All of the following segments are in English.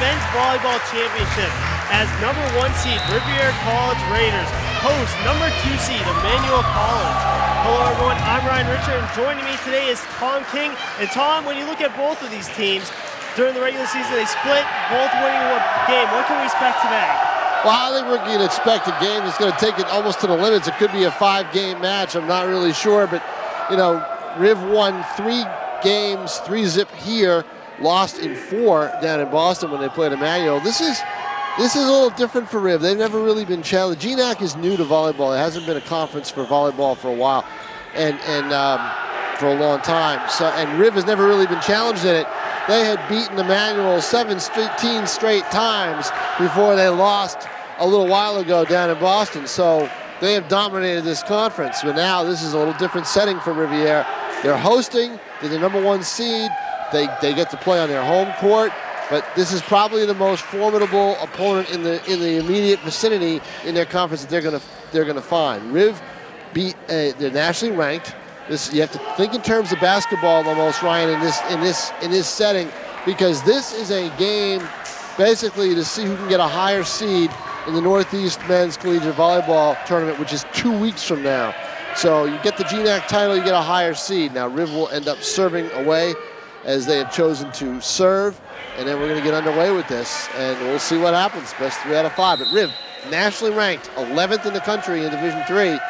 Men's Volleyball Championship as number 1 seed Rivier College Raiders host number 2 seed Emmanuel College. Hello everyone, I'm Ryan Richard, and joining me today is Tom King. And Tom, when you look at both of these teams, during the regular season they split, both winning one game. What can we expect today? Well, I think we can expect a game that's going to take it almost to the limits. It could be a 5-game match, I'm not really sure, but you know, Riv won 3 games, 3-zip here, lost in 4 down in Boston when they played Emmanuel. This is a little different for Riv. They've never really been challenged. GNAC is new to volleyball. It hasn't been a conference for volleyball for a while, and for a long time. So, and Riv has never really been challenged in it. They had beaten Emmanuel 17 straight times before they lost a little while ago down in Boston. So they have dominated this conference. But now this is a little different setting for Rivier. They're hosting. They're the number 1 seed. They get to play on their home court, but this is probably the most formidable opponent in the immediate vicinity in their conference that they're gonna find. Riv beat they're nationally ranked. You have to think in terms of basketball almost, Ryan, in this setting, because this is a game basically to see who can get a higher seed in the Northeast Men's Collegiate Volleyball Tournament, which is 2 weeks from now. So you get the GNAC title, you get a higher seed. Now Riv will end up serving away as they have chosen to serve, and then we're going to get underway with this, and we'll see what happens. Best 3 out of 5. But Riv, nationally ranked 11th in the country in Division III.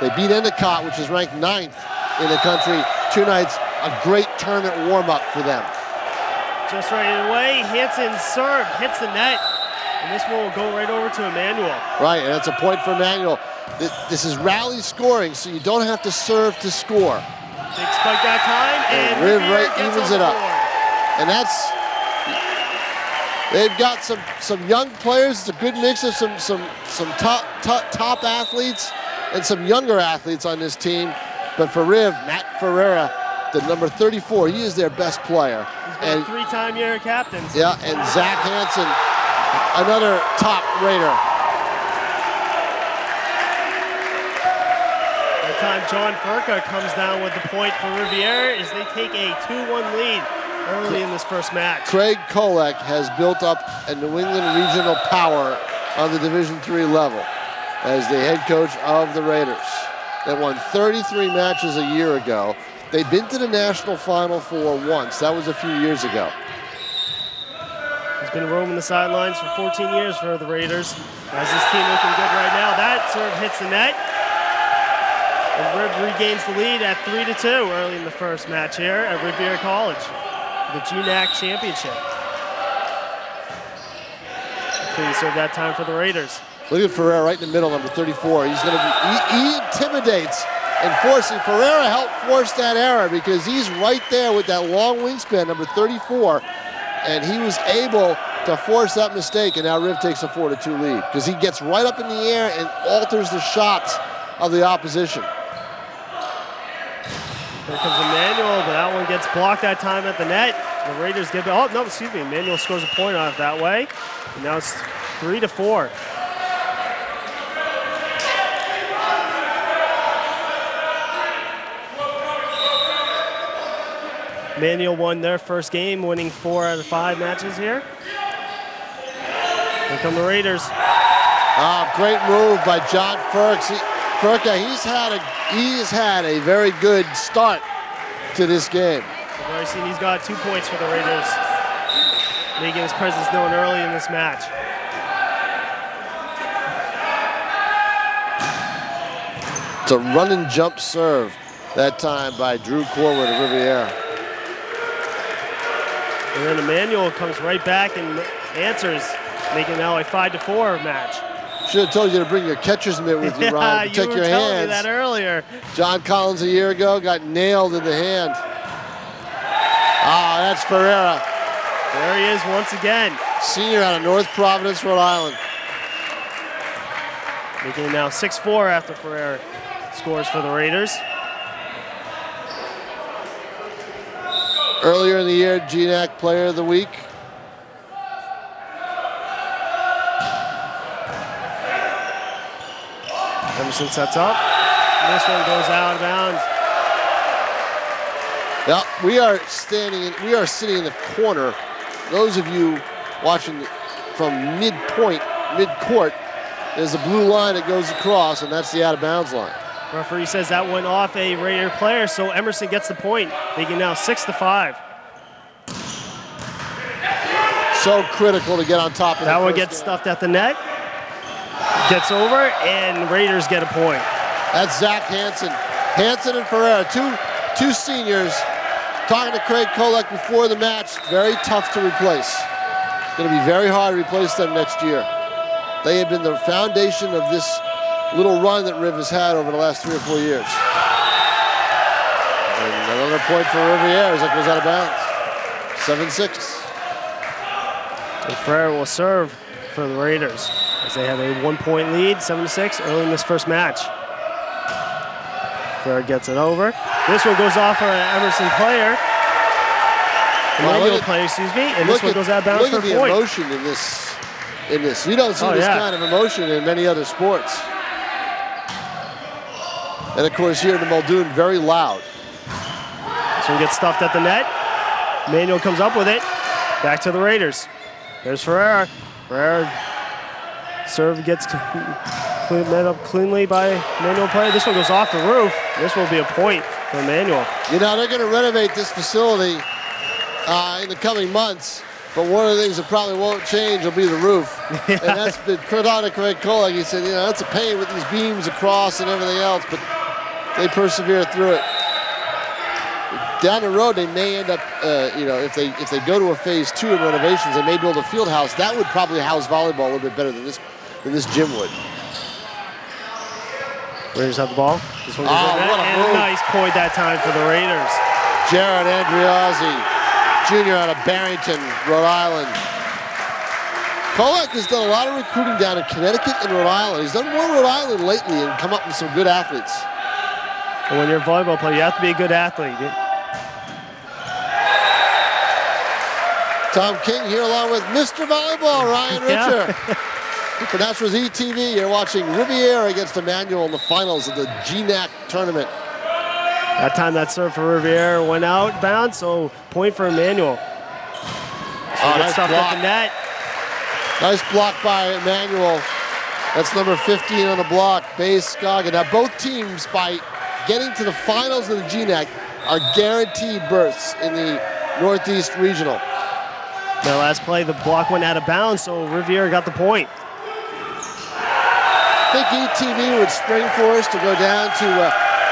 They beat Endicott, which is ranked 9th in the country. 2 nights, a great tournament warm-up for them. Just right away, Hansen's serve hits the net, and this one will go right over to Emmanuel. Right, and that's a point for Emmanuel. This is rally scoring, so you don't have to serve to score. Big spike that time, and Riv Rivier evens it up. And they've got some young players. It's a good mix of some top athletes and some younger athletes on this team. But for Riv, Matt Ferreira, the number 34, he is their best player. He's been a 3-time year captain. Yeah, and Zach Hansen, another top Raider. Time John Furka comes down with the point for Rivier as they take a 2-1 lead early in this first match. Craig Kolek has built up a New England regional power on the Division III level as the head coach of the Raiders. They won 33 matches a year ago. They've been to the national final for once. That was a few years ago. He's been roaming the sidelines for 14 years for the Raiders. As this team looking good right now. That serve hits the net. And Riv regains the lead at 3-2 early in the first match here at Rivier College, the GNAC Championship. Clean serve that time for the Raiders. Look at Ferreira right in the middle, number 34. He's going to be, he intimidates and forcing. Ferreira helped force that error because he's right there with that long wingspan, number 34, and he was able to force that mistake, and now Riv takes a 4-2 lead because he gets right up in the air and alters the shots of the opposition. Here comes Emmanuel, but that one gets blocked that time at the net. The Raiders give it. Oh, no, excuse me. Emmanuel scores a point off that way. And now it's 3-4. Emmanuel won their first game, winning 4 out of 5 matches here. Here come the Raiders. Great move by John Furka. He's had a very good start to this game. We've already seen he's got 2 points for the Raiders, making his presence known early in this match. It's a run and jump serve that time by Drew Corwin of Rivier. And then Emmanuel comes right back and answers, making now a 5-4 match. Should have told you to bring your catcher's mitt with you, Ryan, to protect your hands. You were telling me that earlier. John Collins a year ago got nailed in the hand. That's Ferreira. There he is once again. Senior out of North Providence, Rhode Island. Making it now 6-4 after Ferreira scores for the Raiders. Earlier in the year, GNAC Player of the Week. Emerson sets up. And this one goes out of bounds. Now, we are sitting in the corner. Those of you watching from mid-court, there's a blue line that goes across, and that's the out-of-bounds line. Referee says that went off a Raider player, so Emerson gets the point, making now 6-5. So critical to get on top of that one. Gets stuffed at the net, gets over, and Raiders get a point. That's Zach Hansen. Hansen and Ferreira, two seniors. Talking to Craig Kolek before the match, very tough to replace. Going to be very hard to replace them next year. They have been the foundation of this little run that Riv has had over the last 3 or 4 years. And another point for Rivier as that goes out of bounds. 7-6. And Ferreira will serve for the Raiders as they have a 1-point lead, 7-6, early in this first match. Ferreira gets it over. This one goes off for an Emerson player. Emmanuel player, excuse me. And this one goes out of bounds for a point. Look at the emotion in this. You don't see this kind of emotion in many other sports. And of course here in the Muldoon, very loud. This one gets stuffed at the net. Emmanuel comes up with it. Back to the Raiders. There's Ferreira. Ferreira serve gets met up cleanly by Emmanuel player. This one goes off the roof. This will be a point for Emmanuel. You know, they're going to renovate this facility in the coming months, but one of the things that probably won't change will be the roof. And that's been Craig Kolek. He said, you know, that's a pain with these beams across and everything else, but they persevere through it. Down the road, they may end up, you know, if they go to a phase 2 of renovations, they may build a field house. That would probably house volleyball a little bit better than this gym would. Raiders have the ball. This one goes in, and a nice point that time for the Raiders. Jared Andriozzi, junior out of Barrington, Rhode Island. Kolek has done a lot of recruiting down in Connecticut and Rhode Island. He's done more Rhode Island lately and come up with some good athletes. And when you're a volleyball player, you have to be a good athlete. Tom King here along with Mr. Volleyball, Ryan Richer. For Nationals ETV, you're watching Rivier against Emmanuel in the finals of the GNAC tournament. That time that serve for Rivier went out bounds, so point for Emmanuel. So nice block. At the net. Nice block by Emmanuel. That's number 15 on the block, Base Scoggin. Now both teams, by getting to the finals of the GNAC, are guaranteed berths in the Northeast Regional. That last play, the block went out of bounds, so Rivier got the point. I think ETV would spring for us to go down to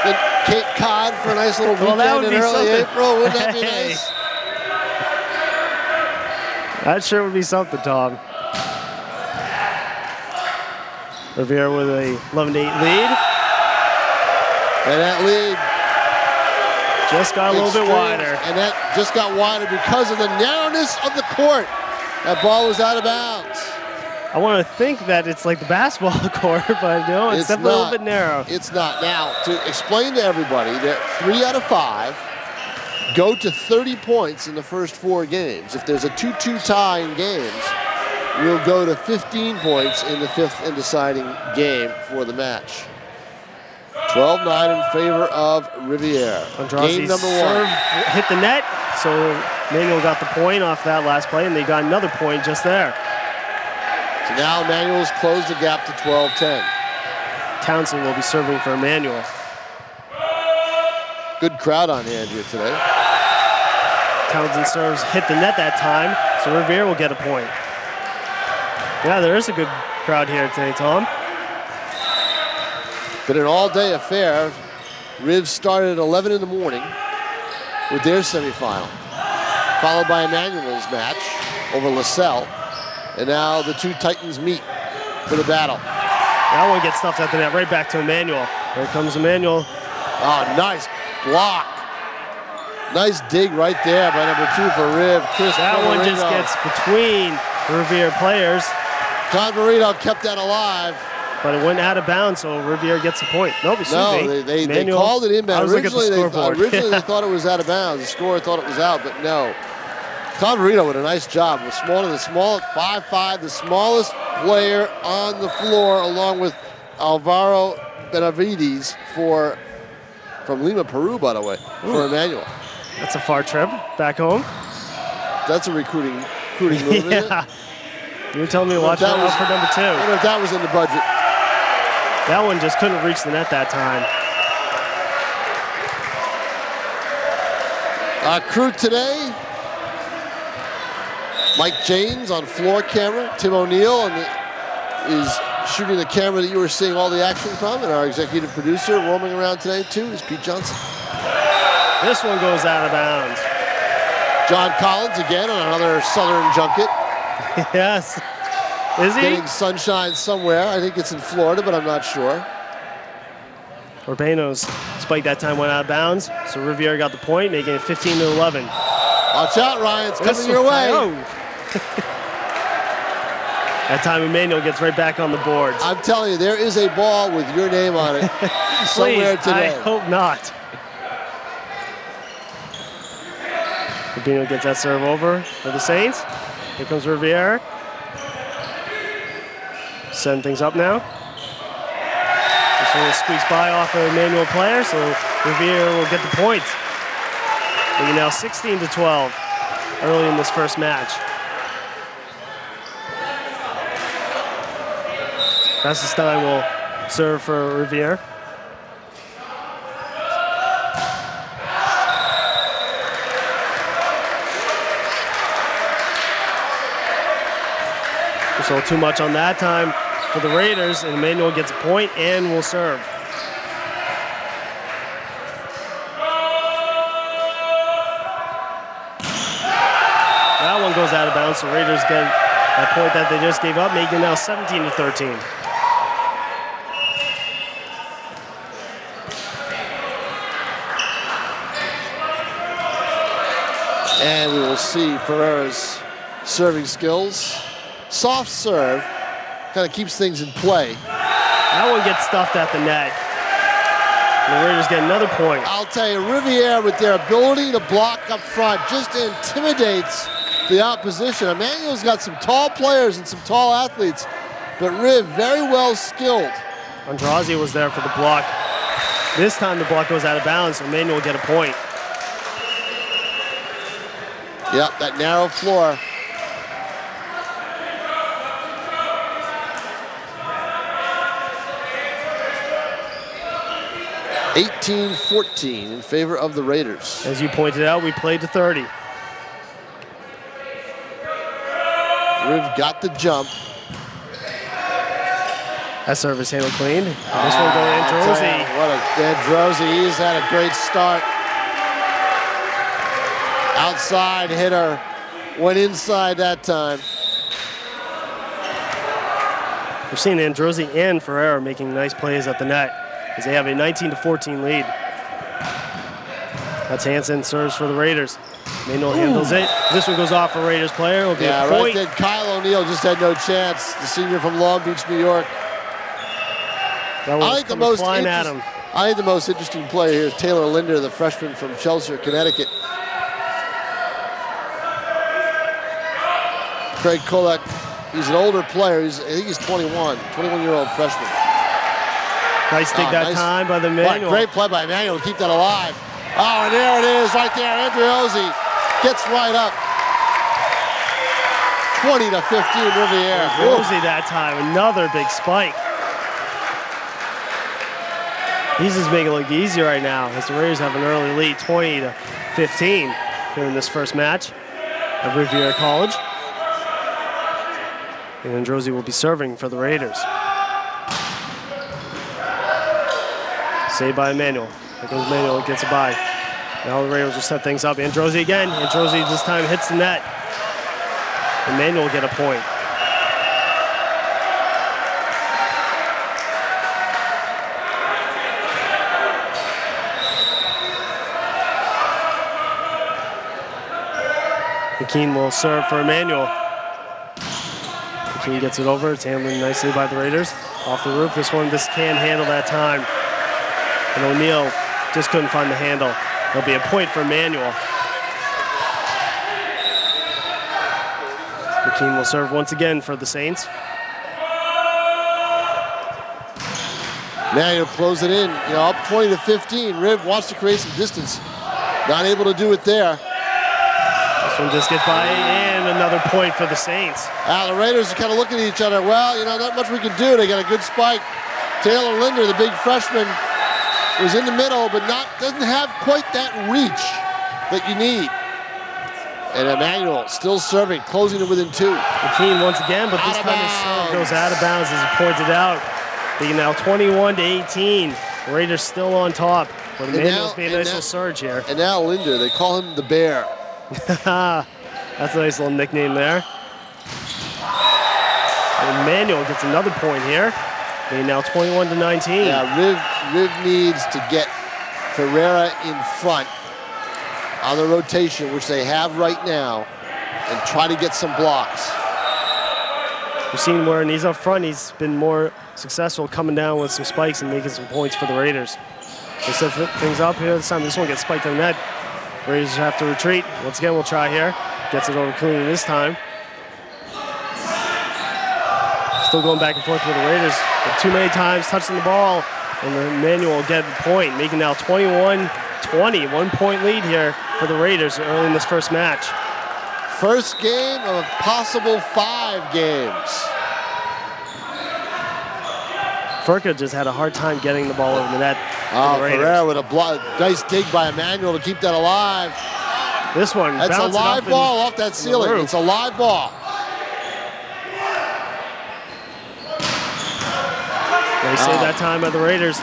the Cape Cod for a nice little weekend in early April. Wouldn't that be nice? That sure would be something, Tom. Rivier with a 11-8 lead. And that lead just got a little bit wider. And that just got wider because of the narrowness of the court. That ball was out of bounds. I want to think that it's like the basketball court, but no, it's definitely a little bit narrow. It's not. Now, to explain to everybody that 3 out of 5 go to 30 points in the first 4 games. If there's a 2-2 tie in games, we'll go to 15 points in the 5th and deciding game for the match. 12-9 in favor of Rivier. Game number 1. Hit the net, so Emmanuel got the point off that last play, and they got another point just there. So now Emmanuel's closed the gap to 12-10. Townsend will be serving for Emmanuel. Good crowd on hand here today. Townsend serves, hit the net that time, so Rivier will get a point. Yeah, there is a good crowd here today, Tom. Been an all-day affair. Riv started at 11 in the morning with their semifinal, followed by Emmanuel's match over LaSalle. And now the two Titans meet for the battle. That one gets stuffed at the net, right back to Emmanuel. Here comes Emmanuel. Oh, nice block. Nice dig right there by number 2 for Riv. That one just gets between Rivier players. Converito kept that alive. But it went out of bounds, so Rivier gets a point. Nope, they called it inbound. Originally, they thought it was out of bounds. The scorer thought it was out, but no. Converito with a nice job. The smallest, 5'5", the smallest player on the floor, along with Alvaro Benavides from Lima, Peru, by the way, for Emmanuel. That's a far trip back home. That's a recruiting recruiting move, isn't it? Yeah. You were telling me to watch out for number 2. I don't know if that was in the budget. That one just couldn't reach the net that time. Crew today, Mike James on floor camera, Tim O'Neill is shooting the camera that you were seeing all the action from, and our executive producer roaming around today too is Pete Johnson. This one goes out of bounds. John Collins again on another Southern junket. Yes. Is he? Getting sunshine somewhere. I think it's in Florida, but I'm not sure. Urbano's spike that time went out of bounds, so Rivier got the point, making it 15-11. Watch out, Ryan. It's coming your way. Oh. That time Emmanuel gets right back on the boards. I'm telling you, there is a ball with your name on it somewhere Please, today. I hope not. Urbano gets that serve over for the Saints. Here comes Rivier. Setting things up now. This one will squeeze by off of Emmanuel player, so Rivier will get the point. Making now 16-12 early in this first match. Stein will serve for Rivier. So too much on that time for the Raiders, and Emmanuel gets a point and will serve. That one goes out of bounds, so Raiders get that point that they just gave up, making it now 17-13. And we will see Ferreira's serving skills. Soft serve, kind of keeps things in play. That one gets stuffed at the net. And the Raiders get another point. I'll tell you, Rivier, with their ability to block up front, just intimidates the opposition. Emmanuel's got some tall players and some tall athletes, but Riv, very well skilled. Andrazi was there for the block. This time the block goes out of bounds, so Emmanuel will get a point. Yep, that narrow floor. (18-14) in favor of the Raiders. As you pointed out, we played to 30. Riv got the jump. That service handle cleaned. And this one going to Androzi. What a Androzi, he's had a great start. Outside hitter, went inside that time. We're seeing Androzi and Ferreira making nice plays at the net as they have a 19-14 lead. That's Hansen serves for the Raiders. Manuel handles it. This one goes off for Raiders player. It'll be a point. Right then, Kyle O'Neill just had no chance. The senior from Long Beach, New York. That one's coming flying at him. I think the most interesting player here is Taylor Linder, the freshman from Chelsea, Connecticut. Craig Kolek, he's an older player. I think he's 21-year-old freshman. Nice dig that time by the Emmanuel. Great play by Emmanuel to keep that alive. Oh, and there it is right there. Andriozzi gets right up. 20-15 Rivier. Andriozzi that time, another big spike. He's just making it look easy right now as the Raiders have an early lead, 20-15 here in this first match at Rivier College. And Androzi will be serving for the Raiders. Saved by Emmanuel. Here goes Emmanuel, gets it by. Now the Raiders will set things up. Androzi again. Androzi this time hits the net. Emmanuel will get a point. McKean will serve for Emmanuel. McKean gets it over. It's handled nicely by the Raiders. Off the roof. This can handle that time. And O'Neill just couldn't find the handle. There'll be a point for Emmanuel. McKean will serve once again for the Saints. Emmanuel close it in. Up 20-15. Riv wants to create some distance. Not able to do it there. This one just gets by, and another point for the Saints. The Raiders are kind of looking at each other. Well, not much we can do. They got a good spike. Taylor Linder, the big freshman, was in the middle, but doesn't have quite that reach that you need. And Emmanuel still serving, closing it within 2. McKean once again, but this time his serve goes out of bounds, as he pointed out. Being now 21-18. The Raiders still on top. But Emmanuel's made a nice little surge here. And now Linder, they call him the Bear. That's a nice little nickname there. And Emmanuel gets another point here. Being now 21-19. Yeah, Riv needs to get Ferreira in front on the rotation, which they have right now, and try to get some blocks. We've seen where he's up front, he's been more successful coming down with some spikes and making some points for the Raiders. They set things up here this time. This one gets spiked on the net. Raiders have to retreat. Once again, we'll try here. Gets it over cleanly this time. Still going back and forth with the Raiders. But too many times touching the ball, and Emmanuel will get the point, making now 21-20. 1-point lead here for the Raiders early in this first match. First game of a possible 5 games. Furka just had a hard time getting the ball over the net. Ferreira with a nice dig by Emmanuel to keep that alive. This one, that's a live ball off that ceiling. It's a live ball. They saved that time by the Raiders.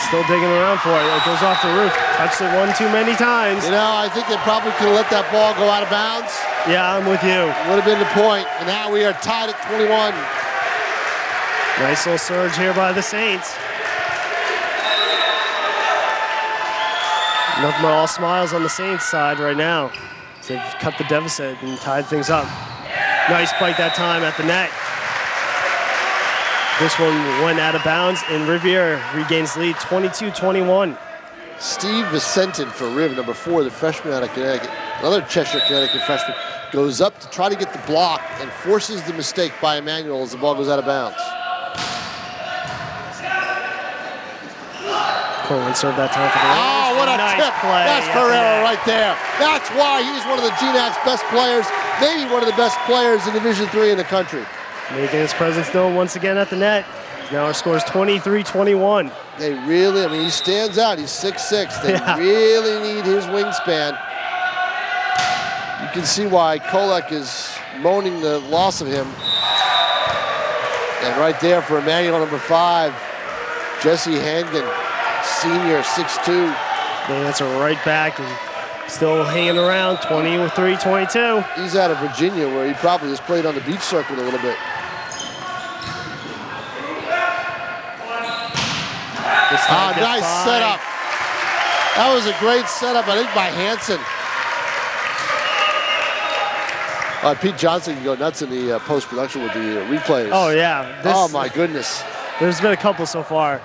Still digging around for it. It goes off the roof. Touched it one too many times. I think they probably could have let that ball go out of bounds. Yeah, I'm with you. Would have been the point. And now we are tied at 21. Nice little surge here by the Saints. Nothing but all smiles on the Saints side right now. They've cut the deficit and tied things up. Nice spike that time at the net. This one went out of bounds, and Rivier regains lead 22-21. Steve Vicentin for Riv, number 4, the freshman out of Connecticut. Another Cheshire, Connecticut freshman. Goes up to try to get the block and forces the mistake by Emmanuel as the ball goes out of bounds. Corwin served that time for the Raiders. Oh, what a nice tip. Play. That's Ferreira right there. That's why he's one of the GNAC's best players, maybe one of the best players in Division III in the country. Making his presence known once again at the net. Now our score is 23-21. They really, he stands out. He's 6'6". They really need his wingspan. You can see why Kolek is moaning the loss of him. And right there for Emmanuel, number 5, Jesse Hangan, senior, 6'2". They answer right back and still hanging around, 23-22. He's out of Virginia, where he probably has played on the beach circuit a little bit. Nice setup. That was a great setup, I think, by Hansen. Pete Johnson can go nuts in the post-production with the replays. Oh, yeah. Oh, my goodness. There's been a couple so far.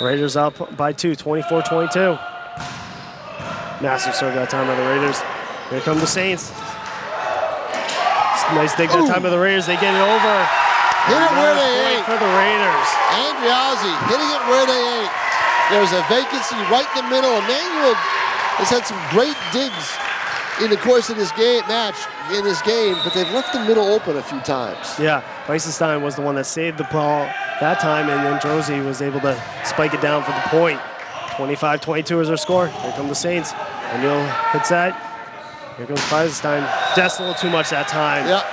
Raiders up by 2, 24-22. Massive serve that time by the Raiders. Here come the Saints. Nice dig that time by the Raiders. They get it over. Hit it where they ain't. For the Raiders. Andriazzi hitting it where they ain't. There's a vacancy right in the middle. Emmanuel has had some great digs in the course of this game, but they've left the middle open a few times. Yeah, Weissenstein was the one that saved the ball that time, and then Drozzi was able to spike it down for the point. 25-22 is our score. Here come the Saints. Emmanuel hits that. Here comes Weissenstein. Just a little too much that time. Yeah.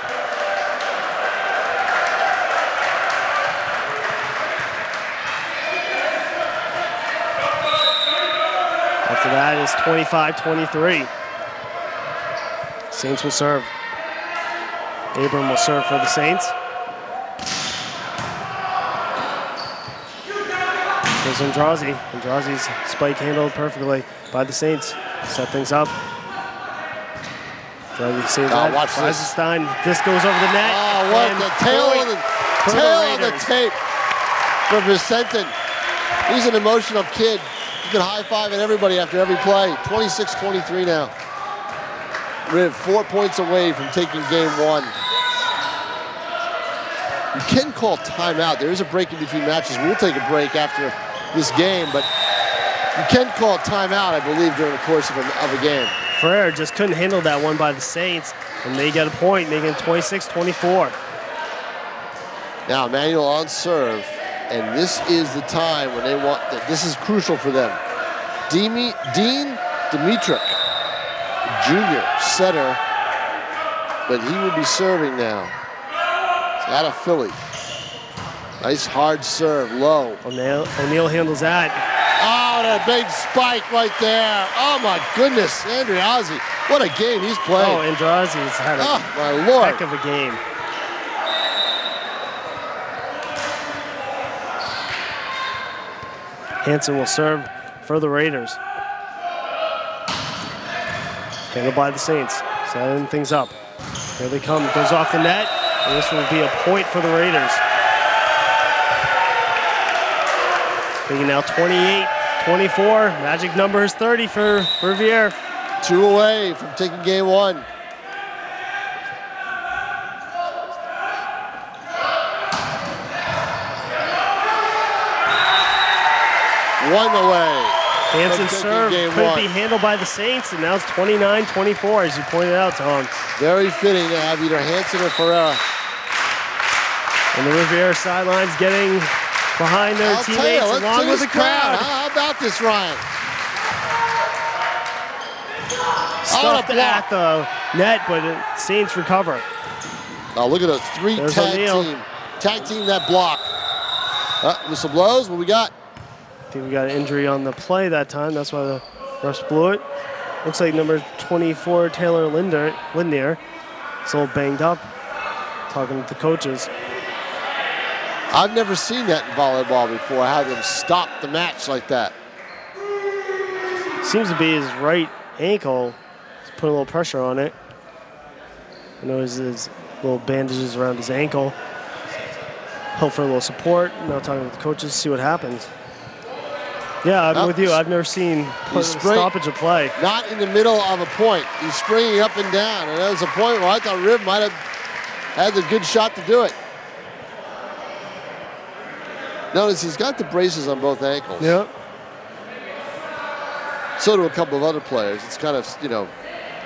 After that is 25-23. Saints will serve. Abram will serve for the Saints. Here's Andrazi. Andrazi's spike handled perfectly by the Saints. Set things up. Andrazi saves that. Watch this. Eisenstein. This goes over the net. Oh, what the tail of the tape for Vicentin. He's an emotional kid. He can high-five at everybody after every play. 26-23 now. Riv 4 points away from taking game 1. You can call timeout. There is a break in between matches. We'll take a break after this game, but you can call timeout, I believe, during the course of a game. Ferrer just couldn't handle that one by the Saints, and they get a point, making it 26-24. Now Emmanuel on serve, and this is the time when they want that. This is crucial for them. Dean Dimitrick, junior setter, but he will be serving now. It's out of Philly. Nice hard serve, low. O'Neal handles that. Oh, that big spike right there. Oh my goodness, Andriazzi. What a game he's played. Oh, Andriazzi's had a my Lord. heck of a game. Hansen will serve for the Raiders. Handled by the Saints, setting things up. Here they come, goes off the net, and this will be a point for the Raiders. Taking now 28-24, magic number is 30 for Rivier. 2 away from taking game 1. One away. Hansen's serve could be handled by the Saints, and now it's 29-24, as you pointed out, Tom. Very fitting to have either Hansen or Ferreira. And the Riviera sidelines getting behind their teammates along with the crowd. How about this, Ryan? Stuffed at the net, but Saints recover. Now look at those 3 tag team that block. Whistle blows. What we got? I think we got an injury on the play that time. That's why the refs blew it. Looks like number 24, Taylor Lindner. It's a little banged up. Talking with the coaches. I've never seen that in volleyball before. Have them stop the match like that. Seems to be his right ankle. He's putting a little pressure on it. I know his little bandages around his ankle. Hope for a little support. Now talking with the coaches, see what happens. Yeah, I'm with you. I've never seen stoppage of play. Not in the middle of a point. He's springing up and down. And that was a point where I thought Riv might have had the good shot to do it. Notice he's got the braces on both ankles. Yep. So do a couple of other players. It's kind of,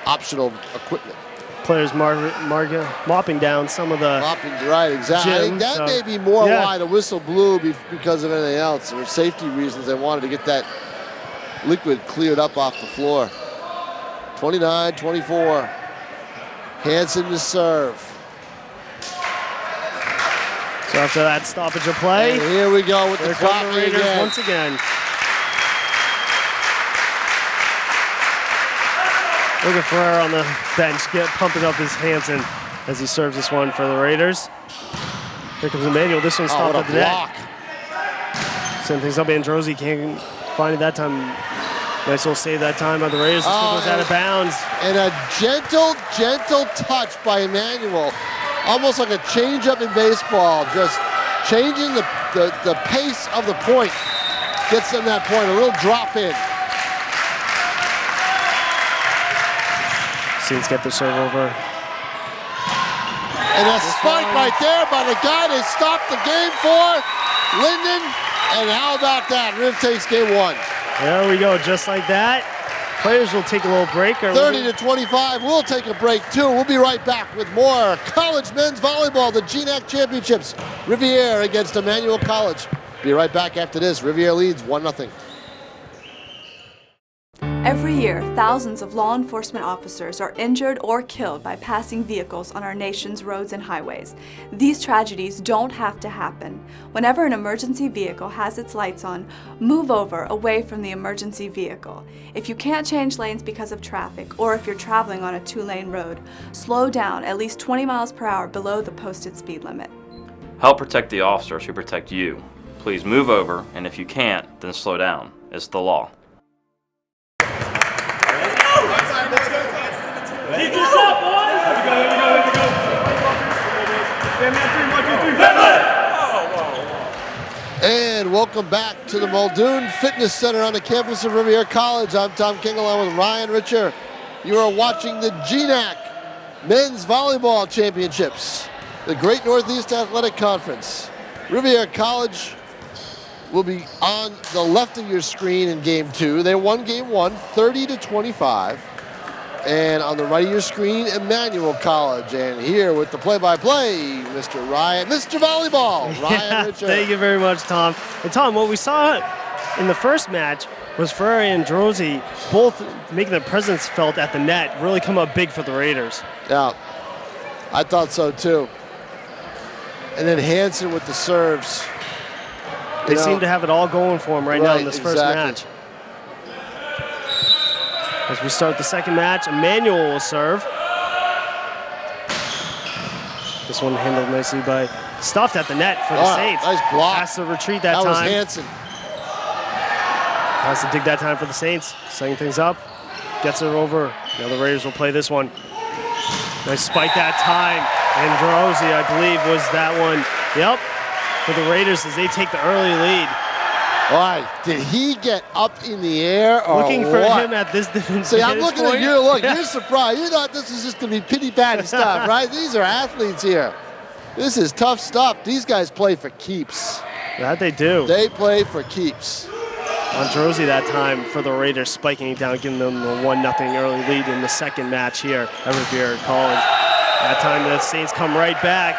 optional equipment. Players mopping down some of the right, exactly. I think that may be more why the whistle blew because of anything else. For safety reasons, they wanted to get that liquid cleared up off the floor. 29-24. Hansen to serve. So after that stoppage of play, and here we go with the clock Raiders once again. Look at Ferrer on the bench, pumping up his Hansen as he serves this one for the Raiders. Here comes Emmanuel. This one stopped at the net. Send things up. Androzzi can't find it that time. Nice little save that time by the Raiders. This one goes out of bounds. And a gentle touch by Emmanuel. Almost like a change-up in baseball. Just changing the pace of the point. Gets them that point. A little drop in. Saints get the serve over. And a spike right there by the guy they stopped the game for, Linden. And how about that? Riv takes game 1. There we go, just like that. Players will take a little break. 30-25. We'll take a break too. We'll be right back with more college men's volleyball, the GNAC championships. Rivier against Emmanuel College. Be right back after this. Rivier leads 1-0. Every year, thousands of law enforcement officers are injured or killed by passing vehicles on our nation's roads and highways. These tragedies don't have to happen. Whenever an emergency vehicle has its lights on, move over away from the emergency vehicle. If you can't change lanes because of traffic, or if you're traveling on a 2-lane road, slow down at least 20 miles per hour below the posted speed limit. Help protect the officers who protect you. Please move over, and if you can't, then slow down. It's the law. Keep this up, boys! Here we go. And welcome back to the Muldoon Fitness Center on the campus of Rivier College. I'm Tom King along with Ryan Richer. You are watching the GNAC Men's Volleyball Championships, the Great Northeast Athletic Conference. Rivier College will be on the left of your screen in game 2. They won game 1, 30-25. And on the right of your screen, Emmanuel College. And here with the play-by-play, Mr. Volleyball, Ryan Richard. Thank you very much, Tom. And Tom, what we saw in the first match was Ferrari and Drozzi both making their presence felt at the net, really come up big for the Raiders. Yeah, I thought so too. And then Hansen with the serves. They seem to have it all going for him right now in this first match. As we start the second match, Emmanuel will serve. This one handled nicely by Stuffed at the net for the Saints. Nice block. Has to retreat that time. That was Hansen. Has to dig that time for the Saints. Setting things up. Gets it over. Now the Raiders will play this one. Nice spike that time. And Drozzi, I believe, was that one. Yep. For the Raiders as they take the early lead. All right. Did he get up in the air or looking for what? him at this different. See, I'm looking at you. Look, you're surprised. You thought this was just going to be pity-patty stuff, right? These are athletes here. This is tough stuff. These guys play for keeps. That they do. They play for keeps. On Drozzi that time for the Raiders, spiking it down, giving them the 1-0 early lead in the second match here at Rivier College. That time the Saints come right back.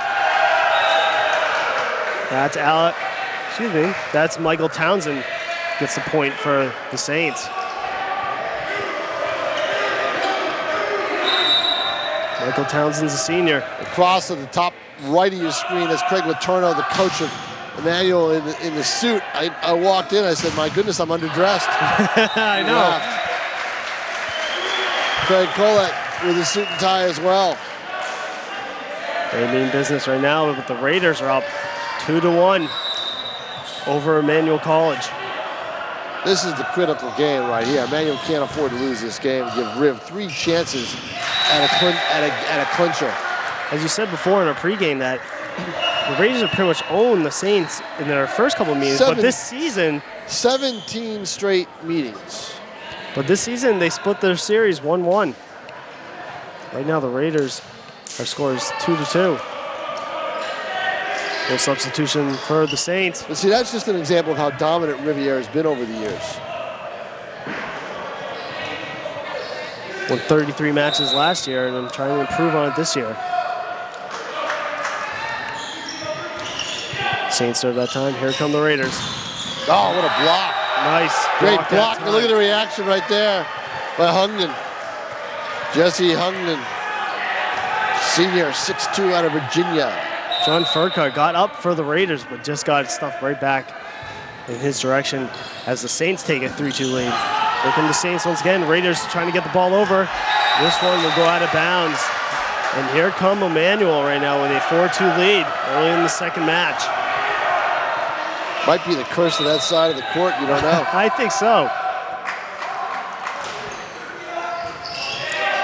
That's Michael Townsend gets the point for the Saints. Michael Townsend's a senior. Across to the top right of your screen, that's Craig Letourneau, the coach of Emmanuel in the suit. I walked in, I said, my goodness, I'm underdressed. I know. Craig Collette with a suit and tie as well. They mean business right now, but the Raiders are up 2-1 over Emmanuel College. This is the critical game right here. Emmanuel can't afford to lose this game and give Riv 3 chances at a clincher. As you said before in our pregame, that the Raiders have pretty much owned the Saints in their first couple of meetings, but this season 17 straight meetings. But this season they split their series 1-1. Right now the Raiders, our score is 2-2. No substitution for the Saints. But see, that's just an example of how dominant Rivier has been over the years. Won 33 matches last year and I'm trying to improve on it this year. Saints serve that time. Here come the Raiders. Oh, what a block. Nice. Great block. Look at the reaction right there by Hungden. Jesse Hungden, senior, 6'2" out of Virginia. John Furka got up for the Raiders, but just got stuffed right back in his direction as the Saints take a 3-2 lead. Here come the Saints once again. Raiders trying to get the ball over. This one will go out of bounds. And here come Emmanuel right now with a 4-2 lead early in the second match. Might be the curse of that side of the court, you don't know. I think so.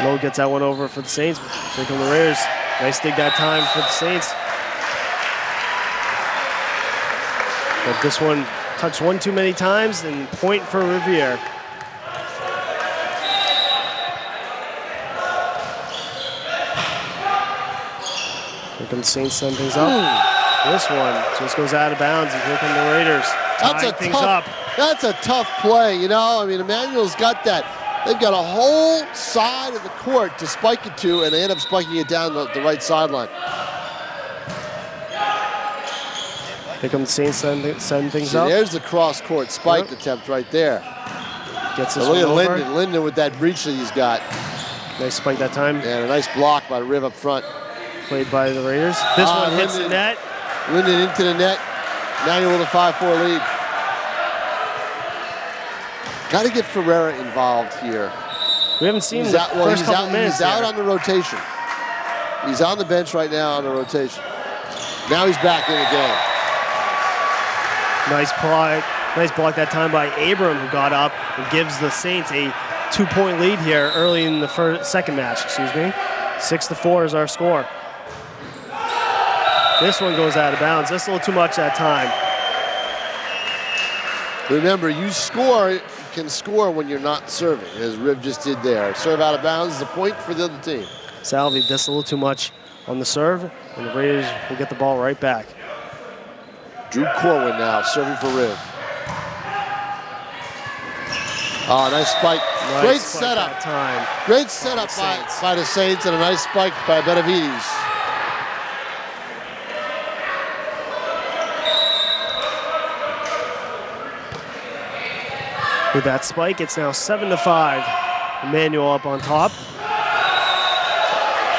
Lowe gets that one over for the Saints. Here come the Raiders. Nice dig that time for the Saints. But this one touched one too many times and point for Rivier. Here come the Saints, setting things up. This one just goes out of bounds, and here come the Raiders. That's a tough play, you know. I mean, Emmanuel's got that. They've got a whole side of the court to spike it to, and they end up spiking it down the right sideline. Here come the Saints setting things up. There's the cross-court spike attempt right there. Gets this look one at over. Linden with that breach that he's got. Nice spike that time. And a nice block by Riv up front. Played by the Raiders. This one hits the net. Linden into the net. Emmanuel with a 5-4 lead. Got to get Ferreira involved here. We haven't seen the first couple minutes. He's out on the rotation. He's on the bench right now on the rotation. Now he's back in the game. Nice block that time by Abram, who got up and gives the Saints a 2-point lead here early in the second match. 6-4 is our score. This one goes out of bounds. That's a little too much that time. Remember, you can score when you're not serving, as Riv just did there. Serve out of bounds is a point for the other team. Salvi, that's a little too much on the serve, and the Raiders will get the ball right back. Drew Corwin now serving for Riv. Oh, nice spike. Nice Great spike setup. that time. Great setup by the Saints, and a nice spike by Benavides. With that spike, it's now 7-5. Emmanuel up on top.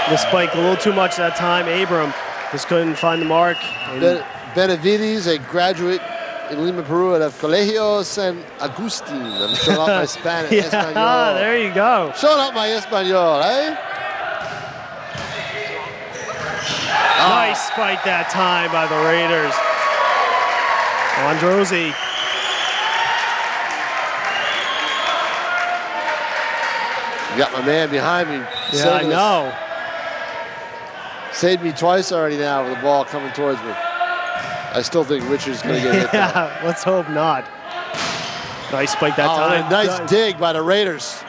The spike a little too much that time. Abram just couldn't find the mark. Benavides, a graduate in Lima, Peru, at Colegio San Agustin. I'm showing off my Spanish. Yeah, there you go. Showing off my Espanol, eh? Nice spike that time by the Raiders. Androsi. You got my man behind me. Yeah, I know. Saved me twice already now with the ball coming towards me. I still think Richard's going to get hit. Yeah, let's hope not. Nice spike that time. And a nice dig by the Raiders.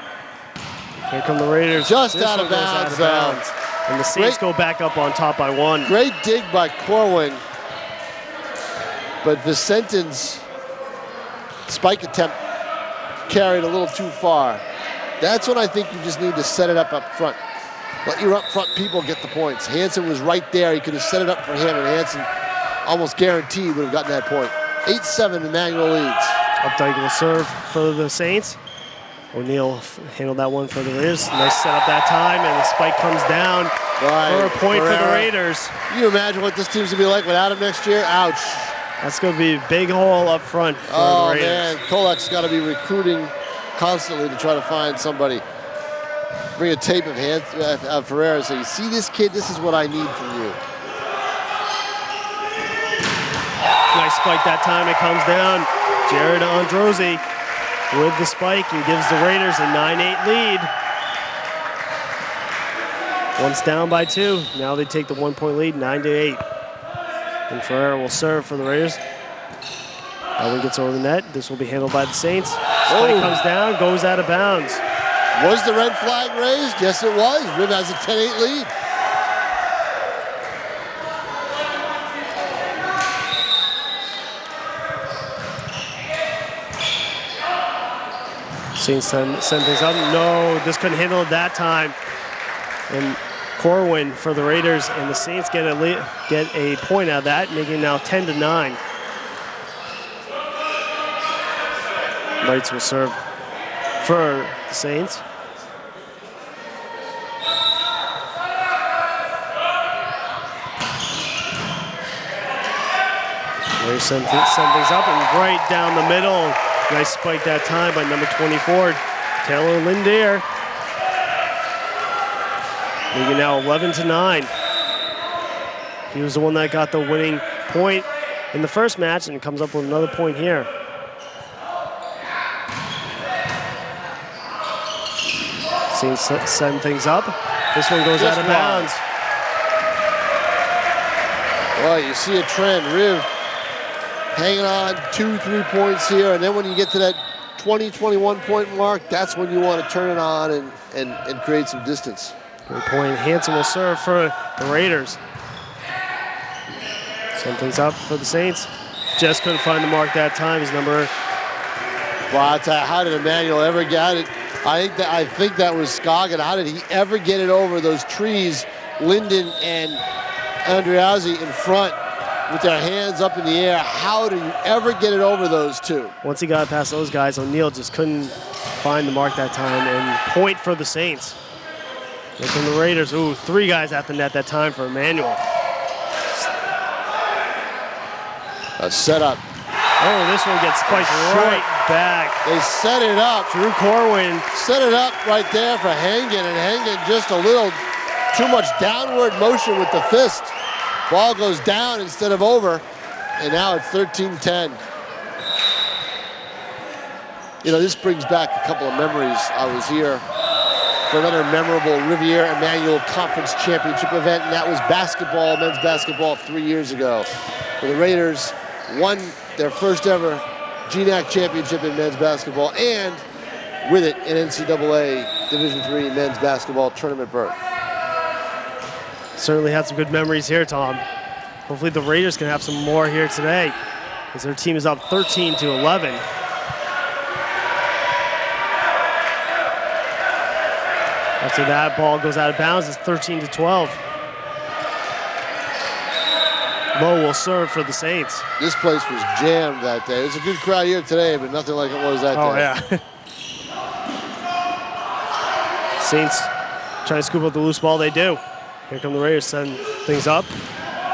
Here come the Raiders. Just This out one of goes bounds. And the Saints go back up on top by 1. Great dig by Corwin. But Vicentin's spike attempt carried a little too far. That's when I think you just need to set it up front. Let your up front people get the points. Hansen was right there. He could have set it up for him, and Hansen almost guaranteed would have gotten that point. 8-7, Emmanuel leads. Updike will serve for the Saints. O'Neal handled that one for the Raiders. Nice setup that time, and the spike comes down for a point for the Raiders. Can you imagine what this team's going to be like without him next year? Ouch. That's going to be a big hole up front for the Raiders. Man, Kolek's got to be recruiting constantly to try to find somebody. Bring a tape of Ferreira and say, you see this kid? This is what I need from you. Nice spike that time. It comes down. Jared Androsi with the spike and gives the Raiders a 9-8 lead. Once down by 2. Now they take the 1-point lead, 9-8. And Ferreira will serve for the Raiders. That one gets over the net. This will be handled by the Saints. Spike comes down, goes out of bounds. Was the red flag raised? Yes, it was. Riv has a 10-8 lead. Saints send things up. No, this couldn't handle it that time. And Corwin for the Raiders, and the Saints get a point out of that, making it now 10-9. Knights will serve for the Saints. They send things up and right down the middle. Nice spike that time by number 24, Taylor Lindeer. Making now 11-9. He was the one that got the winning point in the first match, and comes up with another point here. Saints send things up. This one goes out of bounds. Well, you see a trend. Riv hanging on 2-3 points here, and then when you get to that 20-21 point mark, that's when you want to turn it on and create some distance. Good point. Hansen will serve for the Raiders. Send things up for the Saints. Just couldn't find the mark that time. His number. Wow, how did Emmanuel ever get it? I think that was Scoggin. How did he ever get it over those trees? Linden and Andreazzi in front with their hands up in the air. How do you ever get it over those two? Once he got past those guys, O'Neal just couldn't find the mark that time, and point for the Saints. Here come the Raiders. Ooh, 3 guys at the net that time for Emmanuel. A setup. Oh, this one gets spiked right back. They set it up. Drew Corwin. Set it up right there for Hengen, and Hengen just a little too much downward motion with the fist. Ball goes down instead of over, and now it's 13-10. You know, this brings back a couple of memories. I was here for another memorable Rivier Emmanuel Conference Championship event, and that was basketball, men's basketball 3 years ago, where the Raiders won their first ever GNAC championship in men's basketball, and with it an NCAA Division III men's basketball tournament berth. Certainly had some good memories here, Tom. Hopefully the Raiders can have some more here today, as their team is up 13-11. After that, ball goes out of bounds. It's 13-12. Lowe will serve for the Saints. This place was jammed that day. It's a good crowd here today, but nothing like it was that day. Oh, yeah. Saints trying to scoop up the loose ball. They do. Here come the Raiders, setting things up.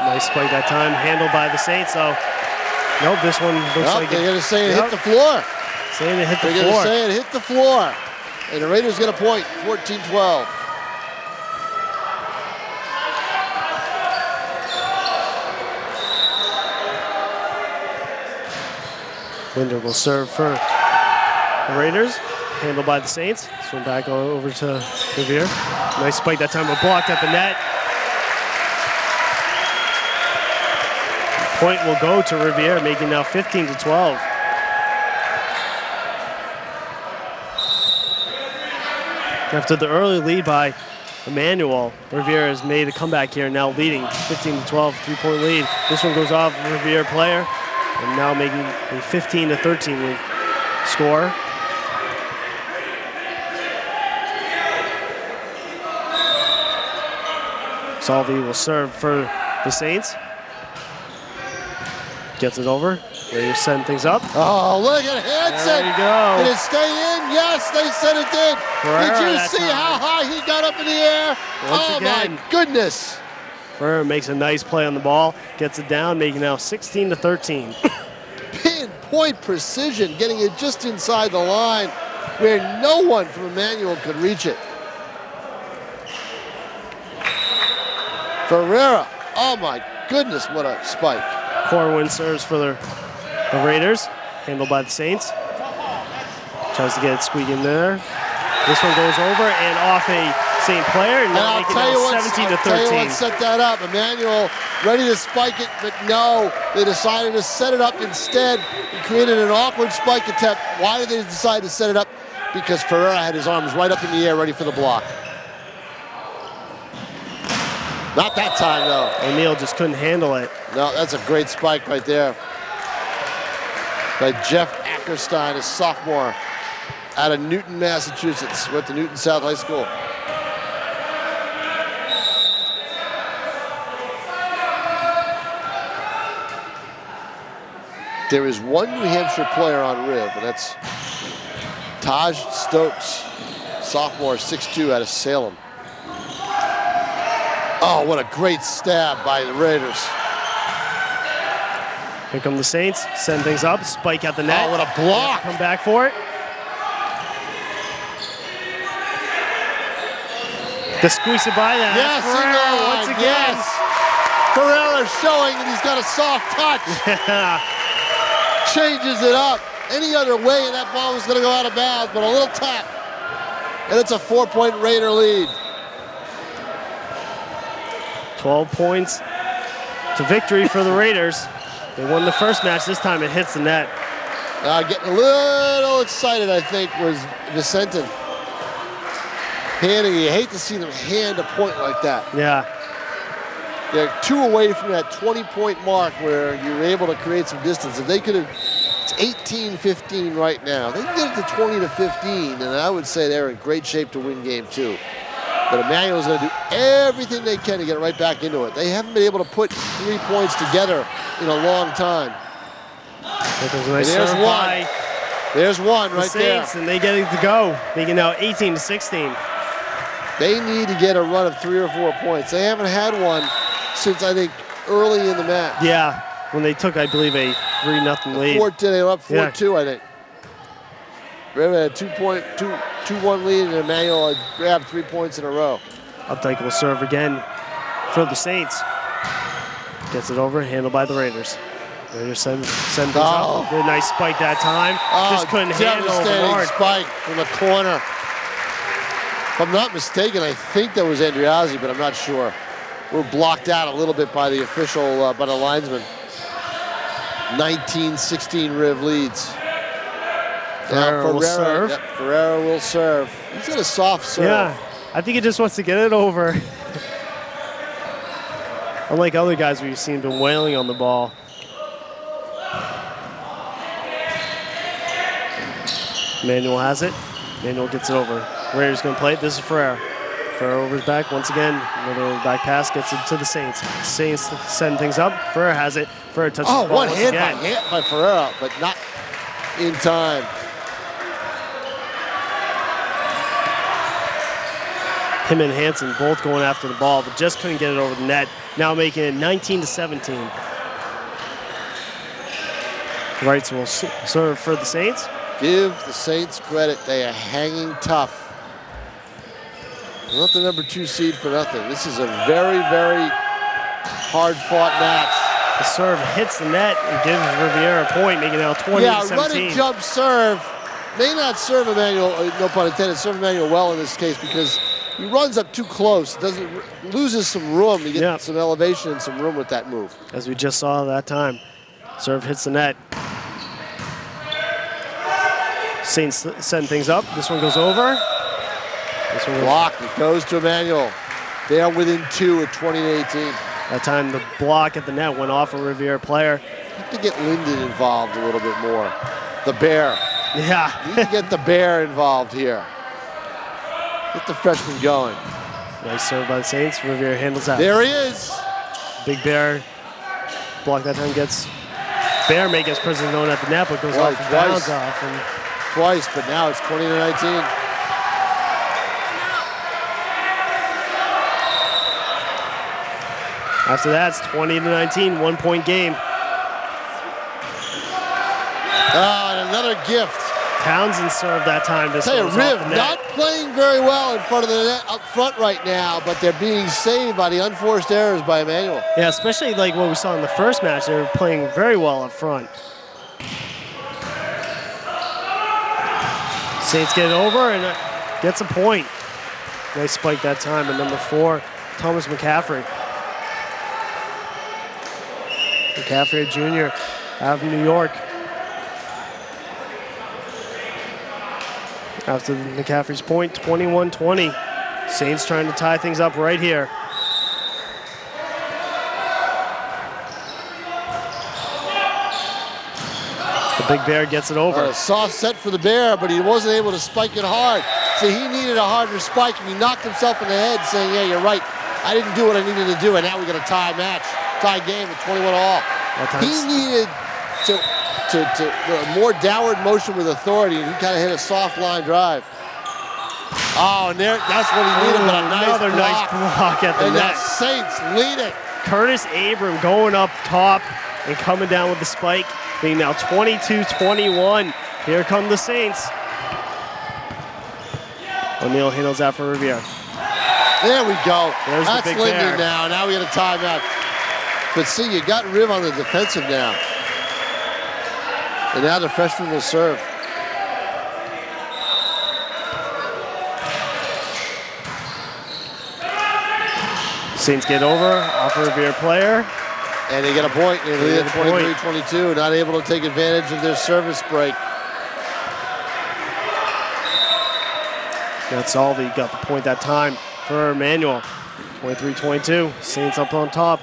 Nice spike that time, handled by the Saints. So, nope, this one looks like they're going to say it hit the floor. Saying it hit the floor. They're going to say it hit the floor. And the Raiders get a point, 14-12. Linder will serve for the Raiders, handled by the Saints. Swing back over to Rivier. Nice spike that time, but blocked at the net. Point will go to Rivier, making now 15-12. After the early lead by Emmanuel, Rivier has made a comeback here, now leading 15-12, 3-point lead. This one goes off Rivier player, and now making a 15-13 lead score. Salvi will serve for the Saints. Gets it over. Raiders send things up. Oh, look at Hansen. There you go. Did it stay in? Yes, they said it did. Ferreira Did you that see time. how high he got up in the air? Once again. My goodness. Ferrer makes a nice play on the ball, gets it down, making now 16-13. Pinpoint precision, getting it just inside the line where no one from Emmanuel could reach it. Ferreira, oh my goodness, what a spike. Corwin serves for the Raiders, handled by the Saints. Tries to get it squeak in there. This one goes over and off a Saint player, and now making it 17-13. Set that up. Emmanuel ready to spike it, but no, they decided to set it up instead and created an awkward spike attempt. Why did they decide to set it up? Because Ferreira had his arms right up in the air, ready for the block. Not that time, though. O'Neal just couldn't handle it. No, that's a great spike right there by Jeff Ackerstein, a sophomore out of Newton, Massachusetts. Went to Newton South High School. There is one New Hampshire player on Riv, and that's Taj Stokes, sophomore, 6'2", out of Salem. Oh, what a great stab by the Raiders. Here come the Saints, send things up, spike at the net. Oh, what a block. Come back for it. The squeeze it by that. Yes, Ferreira once again. Yes. Ferreira showing that he's got a soft touch. Changes it up. Any other way, and that ball was going to go out of bounds, but a little tap. And it's a 4-point Raider lead. 12 points to victory for the Raiders. They won the first match. This time it hits the net. Getting a little excited, I think, was Vicentin. Handing, you hate to see them hand a point like that. Yeah. They're 2 away from that 20-point mark where you're able to create some distance. If they could have, it's 18-15 right now. They can get it to 20-15, and I would say they're in great shape to win game 2. But Emmanuel's going to do everything they can to get right back into it. They haven't been able to put 3 points together in a long time. Nice there's serve one. by There's one right the Saints, there. and they get it to go. They get now 18-16. They need to get a run of 3 or 4 points. They haven't had one since, I think, early in the match. Yeah, when they took, I believe, a 3-0 lead. They were up 4-2, Yeah. I think. River had a 2-1 lead, and Emmanuel had grabbed 3 points in a row. Updike will serve again for the Saints. Gets it over, handled by the Raiders. Raiders send things up. Good, nice spike that time. Just couldn't handle the devastating mark. spike from the corner. If I'm not mistaken, I think that was Andriazzi, but I'm not sure. We're blocked out a little bit by the official, by the linesman. 19-16 Riv leads. Ferreira will serve. Yep, Ferreira will serve. He's got a soft serve. Yeah, I think he just wants to get it over. Unlike other guys we've seen been wailing on the ball. Emmanuel has it. Emmanuel gets it over. Raiders going to play it. This is Ferreira. Ferrer over his back once again. Another back pass gets it to the Saints. Saints send things up. Ferrer has it. Ferrer touches the ball one once hit again. by Ferrer, but not in time. Him and Hansen both going after the ball, but just couldn't get it over the net. Now making it 19-17. Right, so we'll serve for the Saints. Give the Saints credit. They are hanging tough. Not the number 2 seed for nothing. This is a very, very hard-fought match. The serve hits the net and gives Rivier a point, making it now 20-17. Yeah, run and jump serve. May not serve Emmanuel, no pun intended, serve Emmanuel well in this case because he runs up too close. Loses some room. He gets some elevation and some room with that move. As we just saw that time. Serve hits the net. Saints send things up. This one goes over. This one block. It goes to Emmanuel. They are within 2 at 20-18. That time the block at the net went off a Rivier player. Have to get Linden involved a little bit more. The Bear. Yeah. Need to get the Bear involved here. Get the freshman going. Nice serve by the Saints. Rivier handles that. There he is. Big Bear. Block that time gets Bear making his presence known at the net, but goes off and bounds off. And twice, but now it's 20-19. After that, it's 20-19, 1-point game. Oh, and another gift. Townsend served that time. This Tell you, one's Riv off the net. not playing very well in front of the net up front right now, but they're being saved by the unforced errors by Emmanuel. Yeah, especially like what we saw in the first match. They were playing very well up front. Saints get it over and gets a point. Nice spike that time at number 4, Thomas McCaffrey. McCaffrey, a junior, out of New York. After McCaffrey's point, 21-20. Saints trying to tie things up right here. The Big Bear gets it over. A soft set for the Bear, but he wasn't able to spike it hard. So he needed a harder spike, and he knocked himself in the head saying, yeah, you're right. I didn't do what I needed to do, and now we got a tie match. Tie game at 21-all. He needed to more downward motion with authority, and he kind of hit a soft line drive. Oh, and that's what he needed, but a nice block at the net. net. And the Saints lead it. Curtis Abram going up top and coming down with the spike, being now 22-21. Here come the Saints. O'Neal handles that for Rivier. There we go. There's that's the Big Linden Bear. now. Now we got a timeout. But see, you got Riv on the defensive now. And now the freshman will serve. Saints get over, off a Rivier player. And they get a point. They lead at 23-22. Not able to take advantage of their service break. That's all. He got the point that time for Emmanuel. 23-22. Saints up on top.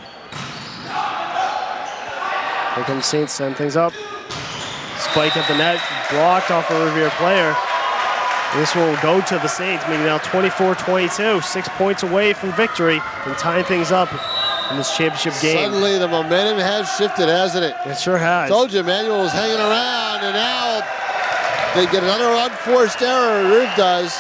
Here comes Saints, send things up. Spike at the net, blocked off a Rivier player. This one will go to the Saints, making now 24-22. 6 points away from victory and tying things up in this championship game. Suddenly the momentum has shifted, hasn't it? It sure has. Told you, Emmanuel was hanging around, and now they get another unforced error. Riv does.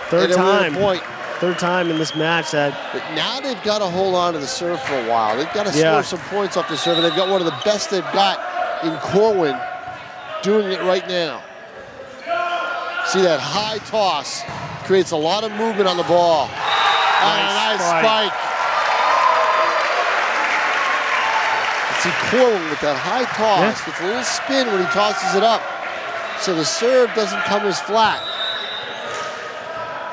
Third time. Point. Third time in this match that. But now they've got to hold on to the serve for a while. They've got to score some points off the serve, and they've got one of the best they've got in Corwin doing it right now. See that high toss creates a lot of movement on the ball. Nice spike. See Corwin with that high toss. Gets a little spin when he tosses it up. So the serve doesn't come as flat.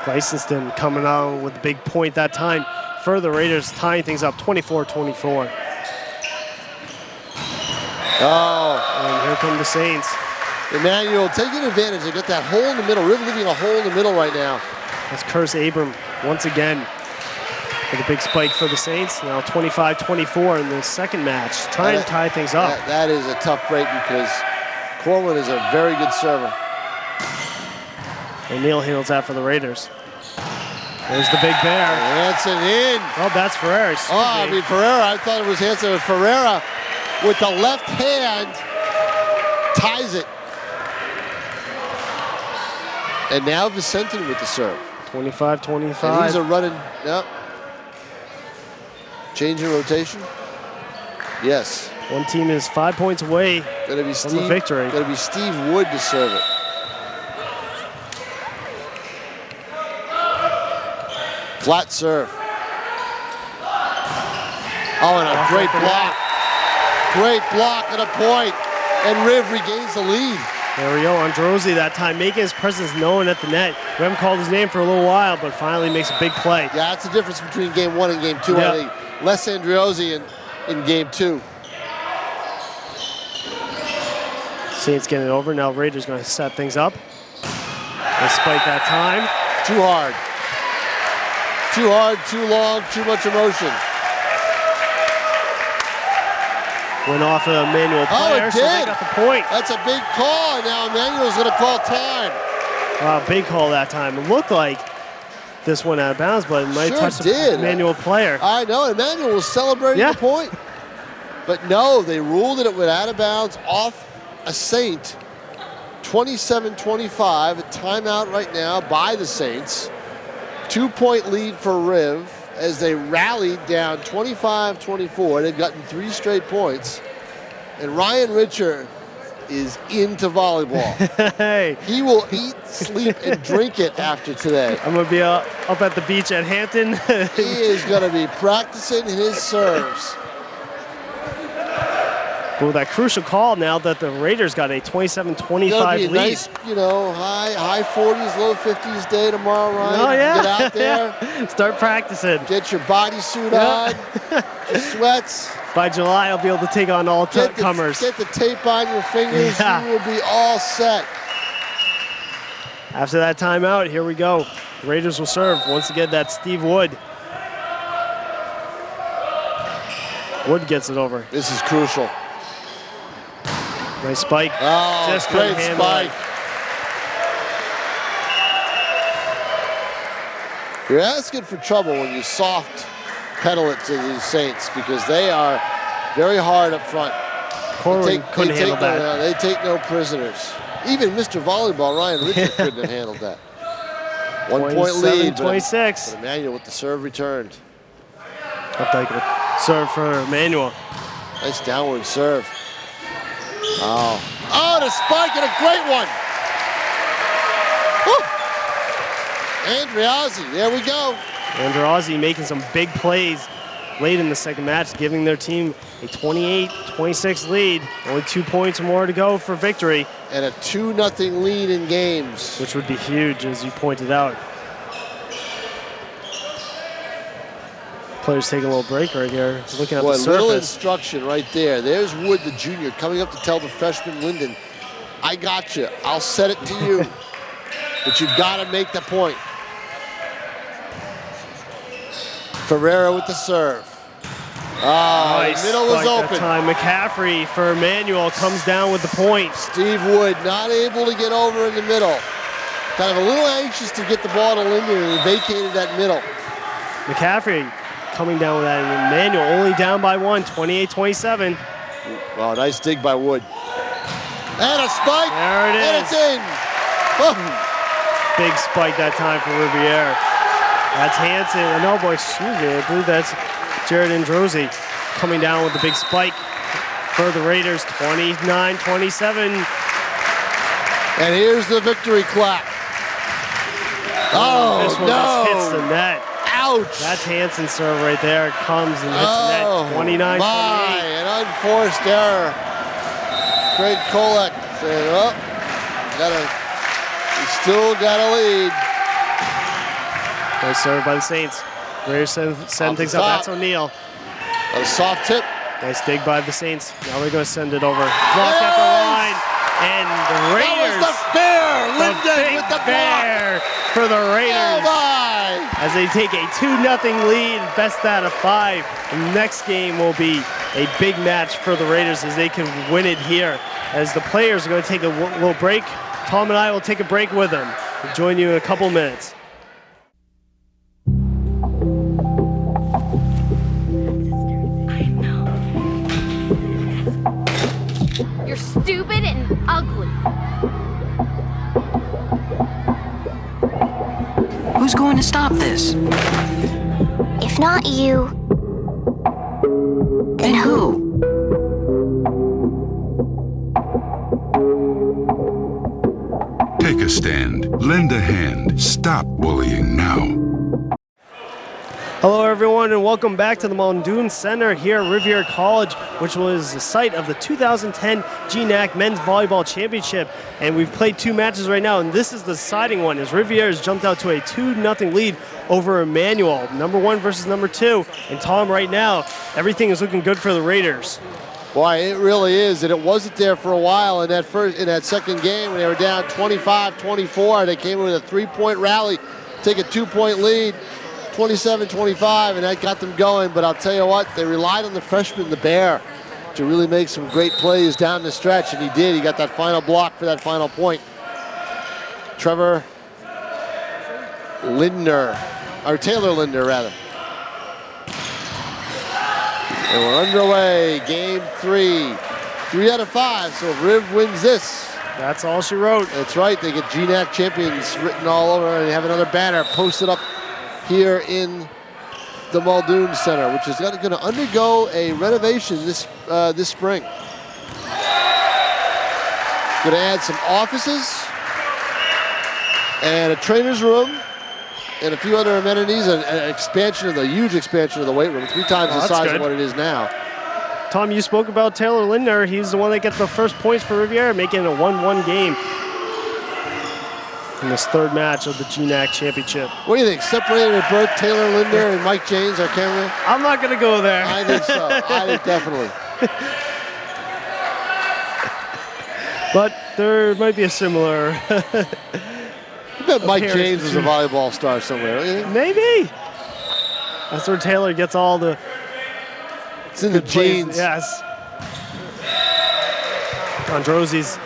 Gleisenston coming out with a big point that time for the Raiders, tying things up 24-24. Oh. And here come the Saints. Emmanuel taking advantage. They got that hole in the middle. Really leaving a hole in the middle right now. That's Curtis Abram once again with a big spike for the Saints. Now 25-24 in the second match, trying to tie things up. That is a tough break because Corwin is a very good server. O'Neal handles that for the Raiders. There's the big bear. Hansen in. Oh, that's Ferreira. Oh, I mean, Ferreira. I thought it was Hansen. It was Ferreira with the left hand. Ties it. And now Vicentin with the serve. 25-25. And he's a running, yep. Change in rotation. Yes. One team is 5 points away Gonna be from the victory. Gonna be Steve Wood to serve it. Flat serve. Oh, and a great block. Great block at a point. And Riv regains the lead. There we go, Androzzi that time making his presence known at the net. We haven't called his name for a little while, but finally makes a big play. Yeah, that's the difference between game 1 and game 2. Yep. I think less Andriozzi in game 2. Saints getting it over. Now Raiders going to set things up. They spike that time. Too hard. Too hard, too long, too much emotion. Went off a Emmanuel player, so they got the point. That's a big call, and now Emmanuel's going to call time. Big call that time. It looked like this went out of bounds, but it might Sure touch the did. Emmanuel player. I know, Emmanuel was celebrating the point. But no, they ruled that it went out of bounds off a Saint. 27-25, a timeout right now by the Saints. 2-point lead for Riv as they rallied down 25-24. They've gotten 3 straight points. And Ryan Richer is into volleyball. Hey. He will eat, sleep, and drink it after today. I'm going to be up at the beach at Hampton. He is going to be practicing his serves. But with that crucial call now that the Raiders got a 27-25 lead. Nice, high 40s, low 50s day tomorrow, Ryan. Oh, yeah. Get out there. Yeah. Start practicing. Get your bodysuit on, your sweats. By July, I'll be able to take on all comers. Get the tape on your fingers. Yeah. You will be all set. After that timeout, here we go. The Raiders will serve. Once again, that's Steve Wood. Wood gets it over. This is crucial. Nice spike. Oh, just great spike. You're asking for trouble when you soft pedal it to these Saints because they are very hard up front. Corwin couldn't handle that. They take no prisoners. Even Mr. Volleyball, Ryan Richard, couldn't have handled that. 1 point lead. 26. But Emmanuel with the serve returned. I'll take it. Serve for Emmanuel. Nice downward serve. Oh, the spike and a great one. Andriozzi, there we go. Andriozzi making some big plays late in the second match, giving their team a 28-26 lead. Only 2 points more to go for victory. And a 2-0 lead in games. Which would be huge, as you pointed out. Players taking a little break right here, looking at the surface. Little instruction right there. There's Wood, the junior, coming up to tell the freshman Linden, I got you. I'll set it to you. But you've got to make the point. Ferreira with the serve. Oh, nice. The middle was open. That time. McCaffrey for Emmanuel comes down with the point. Steve Wood not able to get over in the middle. Kind of a little anxious to get the ball to Linden, and he vacated that middle. McCaffrey coming down with that. And Emmanuel only down by 1, 28-27. Oh, nice dig by Wood. And a spike. There it is. And it's in. Oh. Big spike that time for Rivier. That's Hansen. No, boy, excuse me. I believe that's Jared Androzzi coming down with the big spike for the Raiders. 29-27. And here's the victory clap. Oh, this one just hits the net. Ouch. That's Hansen's serve right there. It comes and hits the net. 29-28. An unforced error. Craig Kolek saying, we still got a lead. Nice serve by the Saints. Raiders send things up. That's O'Neal. A soft tip. Nice dig by the Saints. Now they're going to send it over. Blocked at the line. And the Raiders. That was the bear. Linden with the bear for the Raiders. Oh my. As they take a 2-0 lead, best out of 5. The next game will be a big match for the Raiders as they can win it here. As the players are going to take a little break, Tom and I will take a break with them. We'll join you in a couple minutes. Who's going to stop this? If not you, Then who? Take a stand. Lend a hand. Stop bullying now. Hello everyone and welcome back to the Muldoon Center here at Rivier College, which was the site of the 2010 GNAC Men's Volleyball Championship. And we've played 2 matches right now, and this is the deciding one as Rivier has jumped out to a 2-0 lead over Emmanuel, number 1 versus number 2. And Tom, right now, everything is looking good for the Raiders. Boy, it really is, and it wasn't there for a while in that second game when they were down 25-24. They came in with a 3-point rally, take a 2-point lead. 27-25, and that got them going. But I'll tell you what, they relied on the freshman, the Bear, to really make some great plays down the stretch, and he did. He got that final block for that final point. Taylor Lindner, rather. And we're underway, game 3. 3 out of 5, so if Riv wins this. That's all she wrote. That's right, they get GNAC champions written all over, and they have another banner posted up here in the Muldoon Center, which is going to undergo a renovation this spring. Going to add some offices and a trainer's room and a few other amenities, and an huge expansion of the weight room, 3 times the size of what it is now. Tom, you spoke about Taylor Lindner. He's the one that gets the first points for Rivier, making it a 1-1 game in this 3rd match of the GNAC Championship. What do you think? Separated at birth, Taylor Lindner and Mike James, our cameraman? I'm not going to go there. I think so. I think definitely. But there might be a similar. I bet Mike James was a volleyball star somewhere. Maybe. That's where Taylor gets all the. It's in the genes. Yes. Androsi's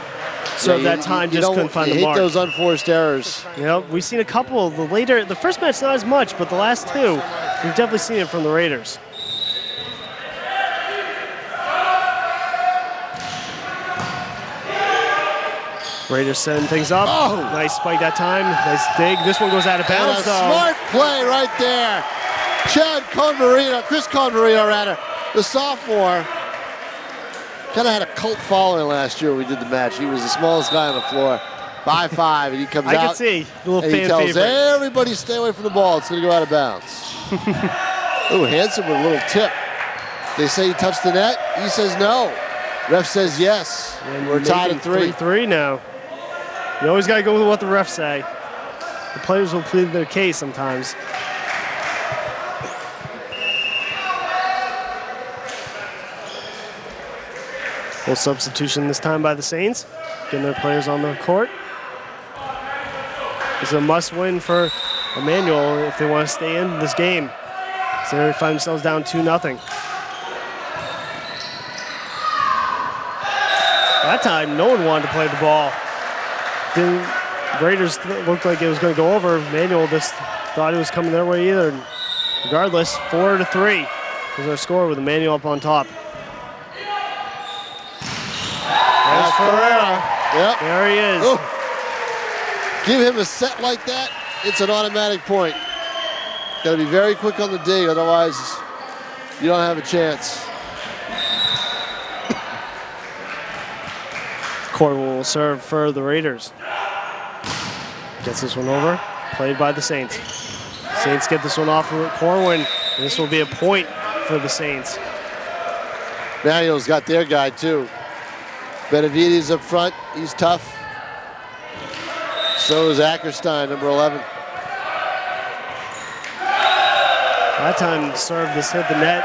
served that time, just couldn't find the mark. You hate those unforced errors. Yep, we've seen a couple. The first match not as much, but the last 2, we've definitely seen it from the Raiders. Raiders setting things up. Oh. Nice spike that time. Nice dig. This one goes out of bounds. And a smart play right there. Chris Converino, the sophomore, kind of had a cult following last year when we did the match. He was the smallest guy on the floor, 5'5", and he comes out. I can see the little and fan he tells favorite. everybody stay away from the ball. It's going to go out of bounds. Ooh, Hanson with a little tip. They say he touched the net. He says no. Ref says yes. And we're tied at 3. 3-3 now. You always got to go with what the refs say. The players will plead their case sometimes. Full substitution this time by the Saints, getting their players on the court. It's a must-win for Emmanuel if they want to stay in this game. So they find themselves down 2-0. That time, no one wanted to play the ball. Raiders looked like it was going to go over. Emmanuel just thought it was coming their way either. Regardless, 4-3 is our score with Emmanuel up on top. There's Ferreira. Yep. There he is. Ooh. Give him a set like that, it's an automatic point. Got to be very quick on the dig, otherwise you don't have a chance. Corwin will serve for the Raiders. Gets this one over, played by the Saints. Saints get this one off of Corwin, and this will be a point for the Saints. Manuel's got their guy too. Benavides up front, he's tough. So is Ackerstein, number 11. That time the serve, this hit the net.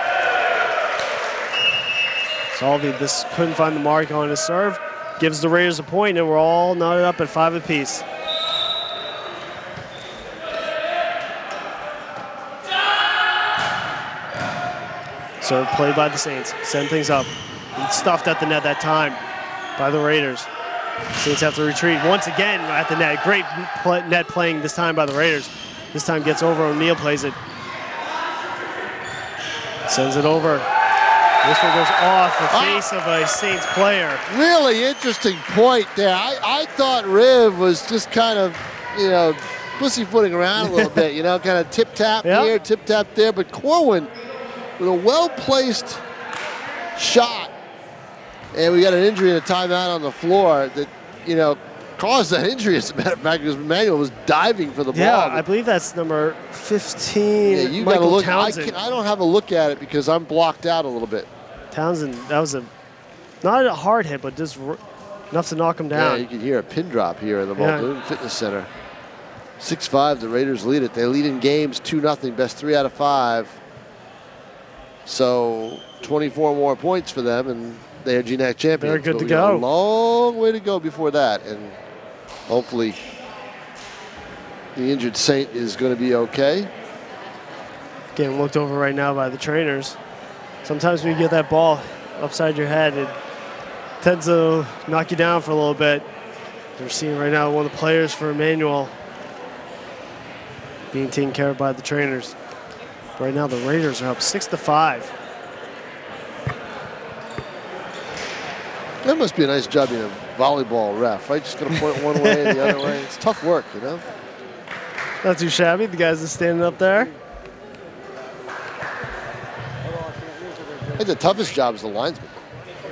Salvi just couldn't find the mark on his serve. Gives the Raiders a point, and we're all knotted up at 5 apiece. Serve played by the Saints. Send things up. Stuffed at the net that time by the Raiders. Saints have to retreat once again at the net. Great net playing this time by the Raiders. This time gets over. O'Neal plays it. Sends it over. This one goes off the face of a Saints player. Really interesting point there. I thought Riv was just kind of, pussyfooting around a little bit, you know, kind of tip-tap Yep. here, tip-tap there. But Corwin with a well-placed shot. And we got an injury and a timeout on the floor that, you know, caused that injury, as a matter of fact, because Emmanuel was diving for the ball. Yeah, I believe that's number 15, Yeah, you Michael got to look. Townsend. I don't have a look at it because I'm blocked out a little bit. Townsend, that was not a hard hit, but just enough to knock him down. Yeah, you can hear a pin drop here in the Yeah. Muldoon Fitness Center. 6-5, the Raiders lead it. They lead in games 2-0, best 3 out of 5. So 24 more points for them, and they're GNAC champions. They're good But to we got go. a long way to go before that, and hopefully the injured Saint is going to be okay. Getting looked over right now by the trainers. Sometimes when you get that ball upside your head, it tends to knock you down for a little bit. They're seeing right now one of the players for Emmanuel being taken care of by the trainers. Right now the Raiders are up 6-5. That must be a nice job being a volleyball ref, right? Just going to point one way and the other way. It's tough work, you know? Not too shabby, the guys are standing up there. I think the toughest job is the linesman.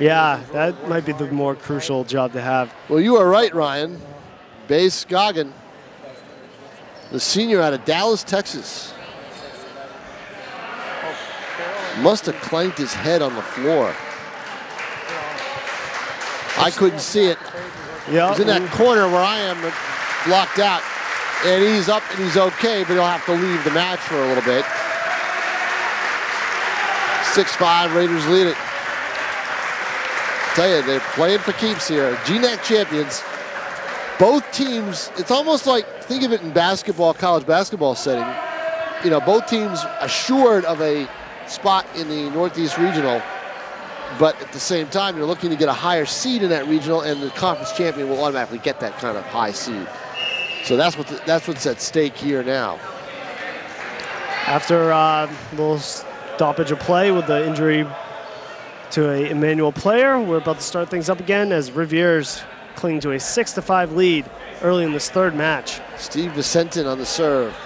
Yeah, that might be the more crucial job to have. Well, you are right, Ryan. Bay Scoggin, the senior out of Dallas, Texas. Must have clanked his head on the floor. I couldn't see it. Yeah, He's in that corner where I am, blocked out. And he's up and he's okay, but he'll have to leave the match for a little bit. 6-5, Raiders lead it. Tell you, they're playing for keeps here. GNAC champions. Both teams, it's almost like, think of it in basketball, college basketball setting. You know, both teams assured of a spot in the Northeast Regional, but at the same time, you're looking to get a higher seed in that regional, and the conference champion will automatically get that kind of high seed. So that's what's at stake here now. After a little stoppage of play with the injury to a Emmanuel player, we're about to start things up again as Rivier's clinging to a 6-5 lead early in this third match. Steve Vicentin on the serve.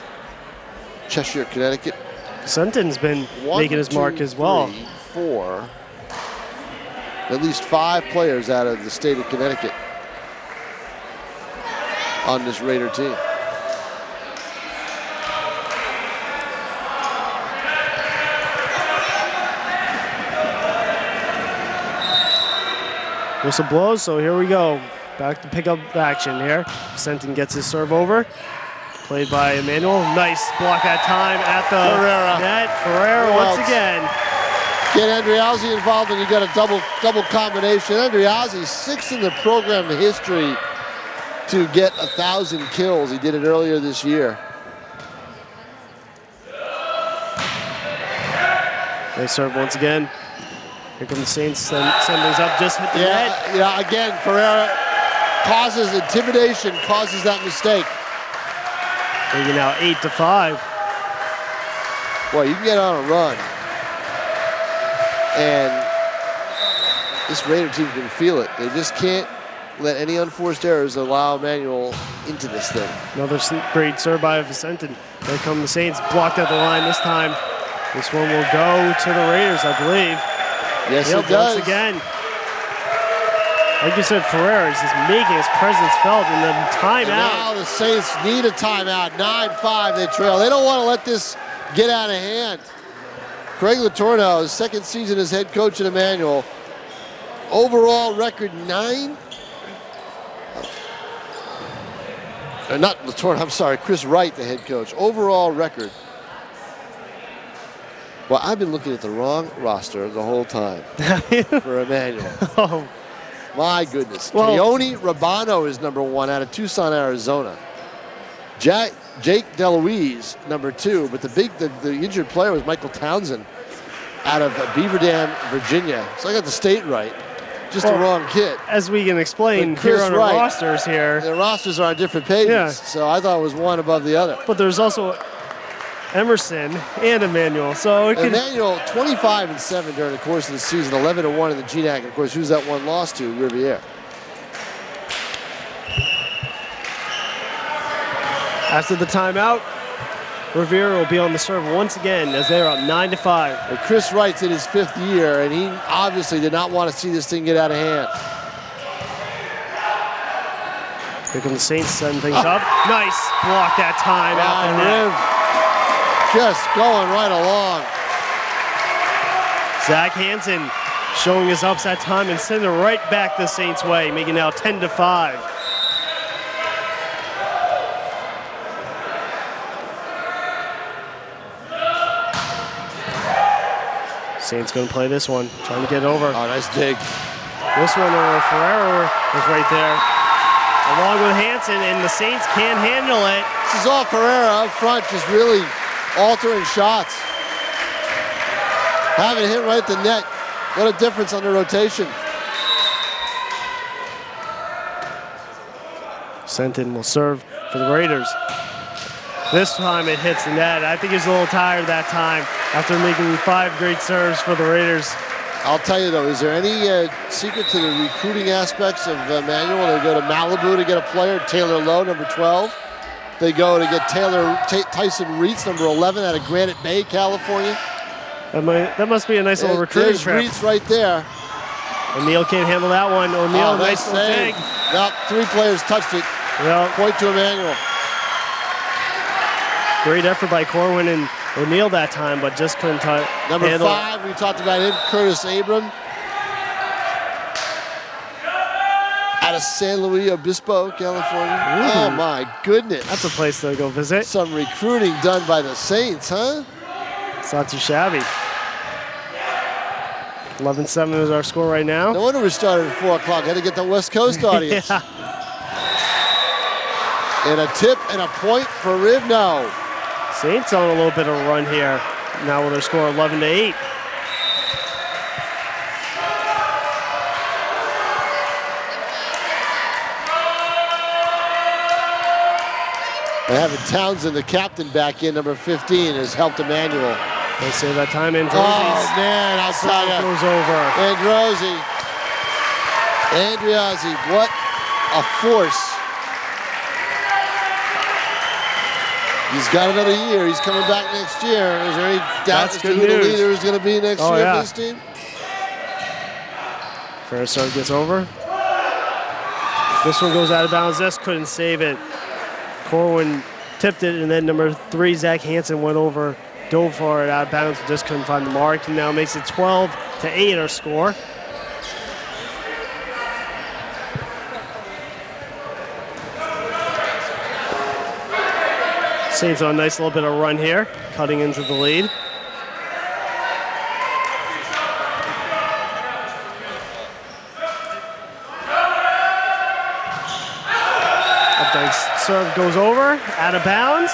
Cheshire, Connecticut. Vicentin's been making his mark as well. 3, 4. At least 5 players out of the state of Connecticut on this Raider team. Whistle blows, so here we go. Back to pick up action here. Vicentin gets his serve over. Played by Emmanuel. Nice block that time at the net. Ferreira once again. Get Andriazzi involved and you got a double combination. Andriazzi, 6th in the program history to get 1,000 kills. He did it earlier this year. They serve once again. Here come the Saints, send things up, just hit the net. Yeah, again, Ferreira causes intimidation, causes that mistake. Maybe now 8-5. Boy, you can get on a run. And this Raider team can feel it. They just can't let any unforced errors allow Emmanuel into this thing. Another great serve by Vicentin. There come the Saints, blocked at the line this time. This one will go to the Raiders, I believe. Yes, it does. Once again. Like you said, Ferreira is just making his presence felt in the timeout. Now the Saints need a timeout. 9-5, they trail. They don't want to let this get out of hand. Craig Letourneau, his second season as head coach at Emmanuel. Overall record 9. Not Letourneau, I'm sorry, Chris Wright, the head coach. Overall record. Well, I've been looking at the wrong roster the whole time for Emmanuel. Oh. My goodness. Well, Keone Rabano is number 1 out of Tucson, Arizona. Jake DeLuise, number 2, but the injured player was Michael Townsend out of Beaver Dam, Virginia. So I got the state right. Just the wrong kid. As we can explain But here Chris on our Wright, rosters here. The rosters are on different pages, Yeah. so I thought it was one above the other. But there's also Emerson and Emmanuel. So it could, Emmanuel, 25-7 during the course of the season, 11-1 in the GNAC. Of course, who's that one lost to? After the timeout, Rivier will be on the serve once again as they're up 9-5. And Chris Wright's in his 5th year, and he obviously did not want to see this thing get out of hand. Here come the Saints setting things up. Nice block that time out the net. Riv just going right along. Zach Hansen showing his ups that time and sending it right back the Saints' way, making it now 10-5. Saints going to play this one, trying to get it over. Oh, nice dig. This one, Ferrero was right there, along with Hansen, and the Saints can't handle it. This is all Ferreira up front, just really altering shots. Having hit right at the net. What a difference on the rotation. Senton will serve for the Raiders. This time it hits the net. I think he's a little tired that time after making 5 great serves for the Raiders. I'll tell you though, is there any secret to the recruiting aspects of Emmanuel? They go to Malibu to get a player, Taylor Lowe, number 12. They go to get Tyson Reitz, number 11, out of Granite Bay, California. That must be a nice little recruiting trip. There's Reitz right there. O'Neal can't handle that one. O'Neal, nice little dig. Yep, 3 players touched it. Yep. Point to Emmanuel. Great effort by Corwin and O'Neal that time, but just couldn't Number handle 5, we talked about him, Curtis Abram. Out of San Luis Obispo, California. Ooh. Oh my goodness. That's a place to go visit. Some recruiting done by the Saints, huh? It's not too shabby. 11-7 is our score right now. No wonder we started at 4 o'clock. Had to get the West Coast audience. Yeah. And a tip and a point for Riv now. Saints on a little bit of a run here. Now with their score 11-8. And having Townsend, the captain, back in, number 15, has helped Emmanuel. They say that time in. Oh, man, I'll tell you. Goes over. Andriozzi, what a force. He's got another year. He's coming back next year. Is there any doubt as to who the leader is going to be next year for this team? First serve gets over. This one goes out of bounds. Just couldn't save it. Corwin tipped it, and then number 3, Zach Hansen, went over, dove for it out of bounds, just couldn't find the mark. And now makes it 12-8 our score. Saints on a nice little bit of run here, cutting into the lead. Updike's serve goes over, out of bounds.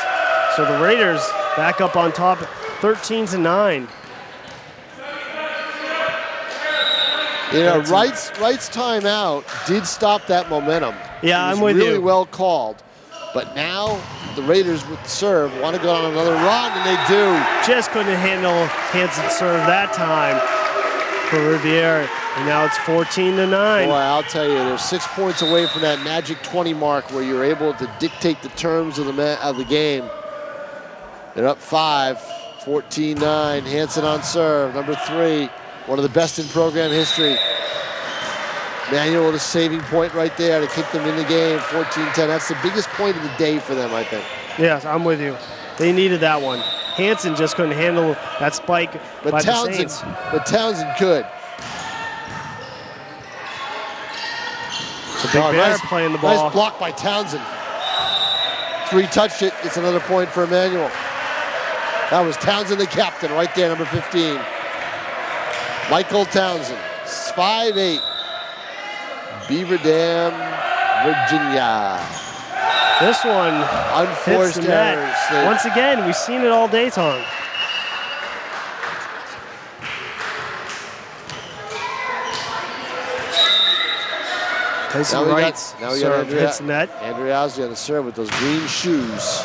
So the Raiders back up on top, 13-9. You know, Wright's timeout did stop that momentum. Yeah, I'm with you. Really you. well called. But now the Raiders with the serve want to go on another run, and they do. Just couldn't handle Hansen's serve that time for Rivier. And now it's 14-9. Boy, I'll tell you, they're 6 points away from that magic 20 mark where you're able to dictate the terms of the game. They're up 5, 14-9. Hansen on serve, number 3, one of the best in program history. Emmanuel with a saving point right there to kick them in the game, 14-10. That's the biggest point of the day for them, I think. Yes, I'm with you. They needed that one. Hansen just couldn't handle that spike by the Saints. But Townsend could. So Big Bear playing the ball. Nice block by Townsend. 3 touched it. It's another point for Emmanuel. That was Townsend, the captain, right there, number 15. Michael Townsend, 5'8". Beaver Dam, Virginia. This one Unforced hits the errors. net. Once again, we've seen it all day, Tom. Tyson Wright's serve hits the net. Andriozzi on the serve with those green shoes.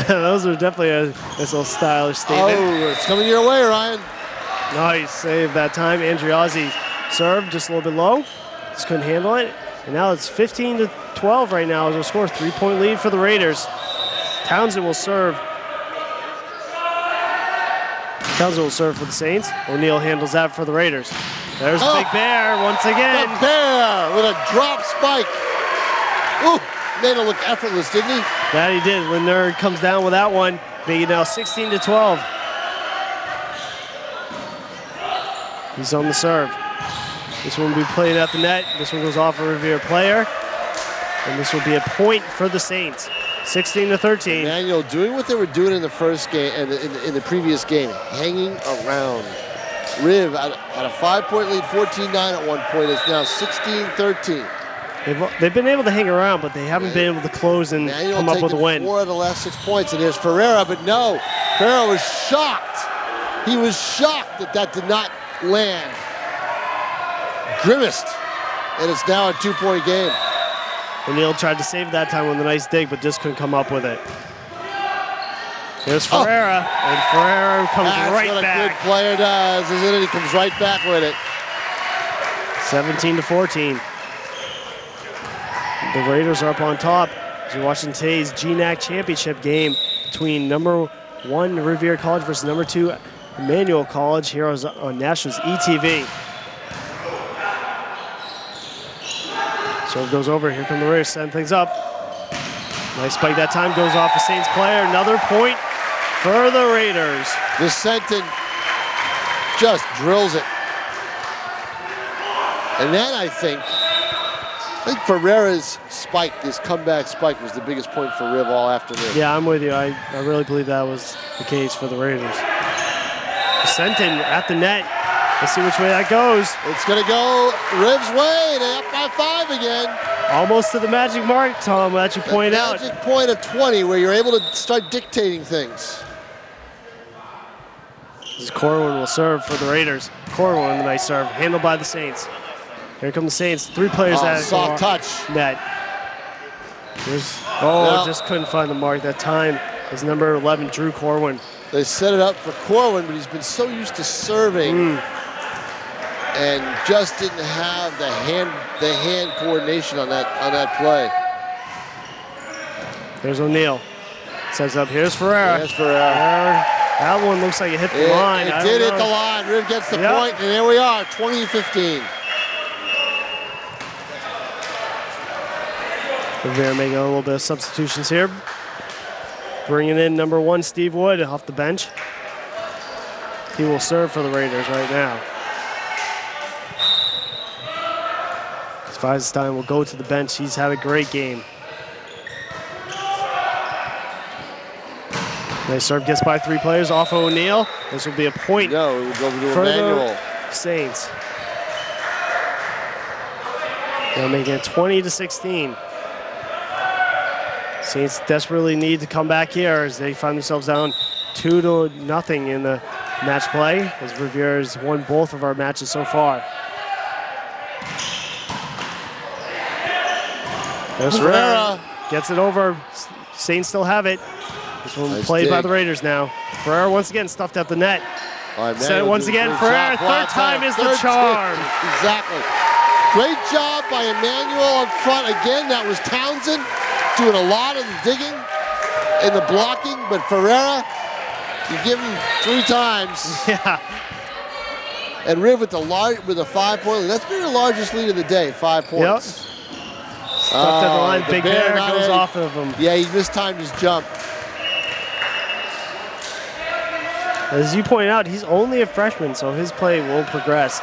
Those are definitely a nice little stylish statement. Oh, it's coming your way, Ryan. Nice save that time. Andriozzi served just a little bit low. Just couldn't handle it. And now it's 15-12 right now as our score. 3-point lead for the Raiders. Townsend will serve. Townsend will serve for the Saints. O'Neal handles that for the Raiders. There's Big Bear once again. The Bear with a drop spike. Ooh, made it look effortless, didn't he? That he did. Lindner comes down with that one, making it now 16-12. He's on the serve. This one will be played at the net. This one goes off a Rivier player. And this will be a point for the Saints. 16-13. Emmanuel doing what they were doing in the first game and in the previous game, hanging around. Riv at a 5-point lead, 14-9 at one point. It's now 16-13. They've been able to hang around, but they haven't been able to close and come up with a win. 4 of the last 6 points, and there's Ferreira, but no. Ferreira was shocked. He was shocked that did not land. Grimaced, and it's now a 2-point game. O'Neal tried to save that time with a nice dig, but just couldn't come up with it. Here's Ferreira, and Ferreira comes right back. That's what a good player does, isn't it? He comes right back with it. 17-14. The Raiders are up on top as you're watching today's GNAC championship game between number 1 Rivier College versus number 2 Emmanuel College here on Nationals ETV. Serve goes over. Here come the Raiders, setting things up. Nice spike that time, goes off a Saints player. Another point for the Raiders. Vicentin just drills it. And then I think Ferreira's spike, this comeback spike, was the biggest point for Riv all afternoon. Yeah, I'm with you. I really believe that was the case for the Raiders. Vicentin at the net. Let's see which way that goes. It's going to go Riv's way. They're up by 5 again. Almost to the magic mark, Tom, that you point out. Magic point of 20 where you're able to start dictating things. This is Corwin will serve for the Raiders. Corwin with a nice serve, handled by the Saints. Here come the Saints. 3 players at soft touch. Net. Just couldn't find the mark that time. It's number 11, Drew Corwin. They set it up for Corwin, but he's been so used to serving and just didn't have the hand coordination on that play. There's O'Neal. Sets up. Here's Ferreira. There's Ferreira. That one looks like it hit the line. It did hit the line. Riv gets the point, and there we are, 20-15. Rivier making a little bit of substitutions here. Bringing in number 1, Steve Wood, off the bench. He will serve for the Raiders right now. Feinstein will go to the bench. He's had a great game. Nice serve, gets by 3 players off of O'Neal. This will be a point. No, it will go to for Emmanuel. the Saints. They're making it 20-16. Saints desperately need to come back here as they find themselves down 2-0 in the match play, as Rivier has won both of our matches so far. There's Ferreira. Gets it over. Saints still have it. This one played by the Raiders now. Ferreira once again stuffed at the net. Set it once again. Ferreira, third time is the charm. Exactly. Great job by Emmanuel up front. Again, that was Townsend doing a lot of the digging and the blocking, but Ferreira, you give him 3 times. Yeah. And Riv with a 5-point lead. That's been the largest lead of the day, 5 points. Yep. Stuffed at the line. Big Bear goes off of him. Yeah, he mistimed his jump. As you pointed out, he's only a freshman, so his play will progress.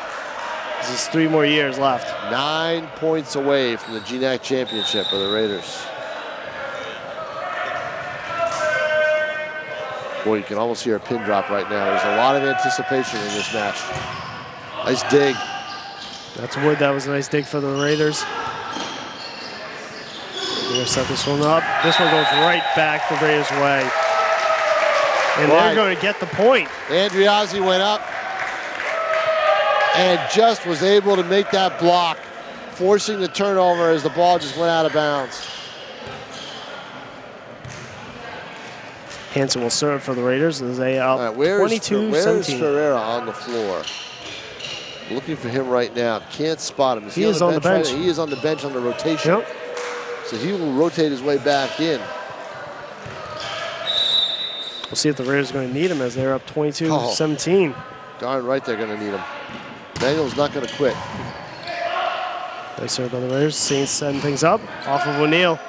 There's 3 more years left. 9 points away from the GNAC championship of the Raiders. Boy, you can almost hear a pin drop right now. There's a lot of anticipation in this match. Nice dig. That's Wood. That was a nice dig for the Raiders. We're going to set this one up. This one goes right back the Raiders' way. And they're going to get the point. Andriazzi went up and just was able to make that block, forcing the turnover as the ball just went out of bounds. Hansen will serve for the Raiders as they out 22-17. Where's Ferreira on the floor? Looking for him right now. Can't spot him. He is on the bench. Right? He is on the bench on the rotation. Yep. So he will rotate his way back in. We'll see if the Raiders are going to need him as they're up 22-17. Darn right they're going to need him. Emmanuel's not going to quit. Nice serve by the Raiders. Saints setting things up off of O'Neal.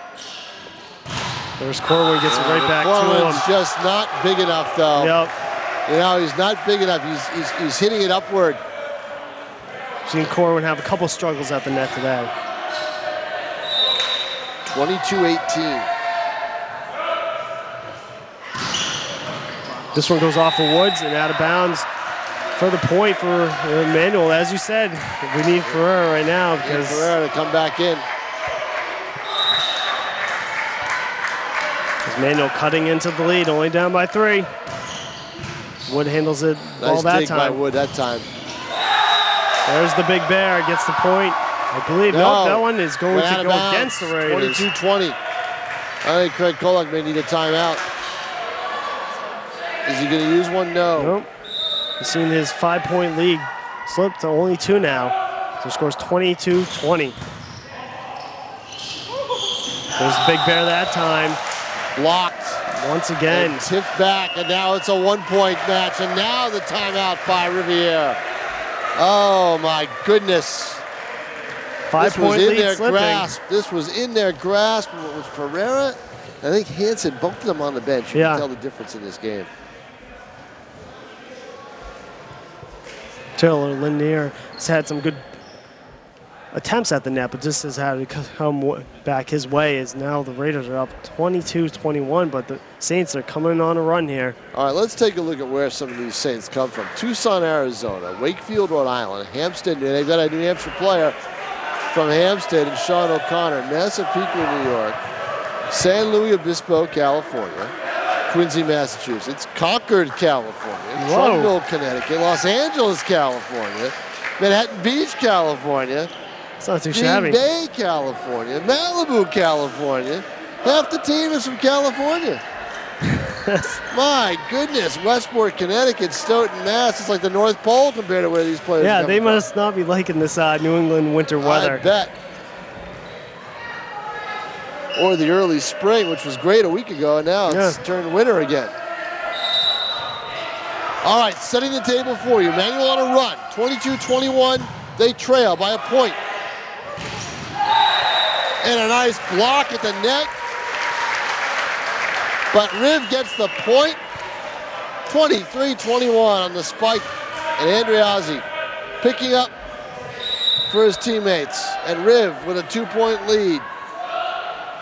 There's Corwin, gets it right back to Corwin's him. just not big enough, though. Yep. You know, he's not big enough. He's hitting it upward. Seen Corwin have a couple struggles at the net today. 22-18. This one goes off of Woods and out of bounds for the point for Emmanuel. As you said, we need Ferreira right now because Ferreira to come back in. Emmanuel cutting into the lead, only down by 3. Wood handles it all that Nice dig by time. Wood that time. There's the big bear, gets the point. I believe no, that one is going Went out to of go bounds. against the Raiders. 22-20. I think Craig Kolak may need a timeout. Is he going to use one? No. Nope. He's seen his 5-point lead slip to only 2 now. So scores 22-20. There's the big bear that time. Blocked. Once again. And tipped back, and now it's a 1-point match. And now the timeout by Rivier. Oh, my goodness. 5-point lead slipping. Grasp. This was in their grasp. It was Ferreira. I think Hansen, both of them on the bench. You can tell the difference in this game. Taylor Lanier has had some good attempts at the net, but just has had to come back his way as now the Raiders are up 22-21, but the Saints are coming on a run here. All right, let's take a look at where some of these Saints come from. Tucson, Arizona, Wakefield, Rhode Island, Hampstead, they've got a New Hampshire player from Hampstead and Sean O'Connor, Massapequa, New York, San Luis Obispo, California, Quincy, Massachusetts, Concord, California, Trumbull, Connecticut, Los Angeles, California, Manhattan Beach, California, it's not too Green shabby. Bay, California, Malibu, California. Half the team is from California. My goodness, Westport, Connecticut, Stoughton, Mass. It's like the North Pole compared to where these players Yeah, come they from. must not be liking this New England winter weather. I bet. Or the early spring, which was great a week ago, and now it's turned winter again. All right, setting the table for you. Emmanuel on a run, 22-21. They trail by a point. And a nice block at the net. But Riv gets the point. 23-21 on the spike. And Andreazzi picking up for his teammates. And Riv with a 2-point lead.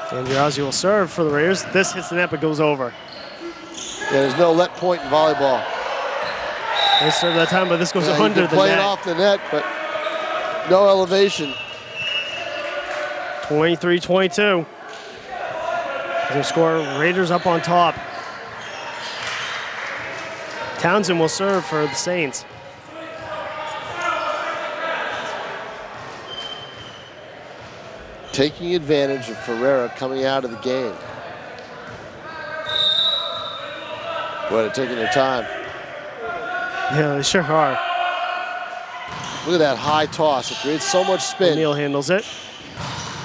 Andreazzi will serve for the Raiders. This hits the net but goes over. Yeah, there's no let point in volleyball. They serve that time, but this goes You under can the play net. it off the net, but no elevation. 23-22. The score, Raiders up on top. Townsend will serve for the Saints. Taking advantage of Ferreira coming out of the game. Boy, they're taking their time. Yeah, they sure are. Look at that high toss. It creates so much spin. O'Neal handles it.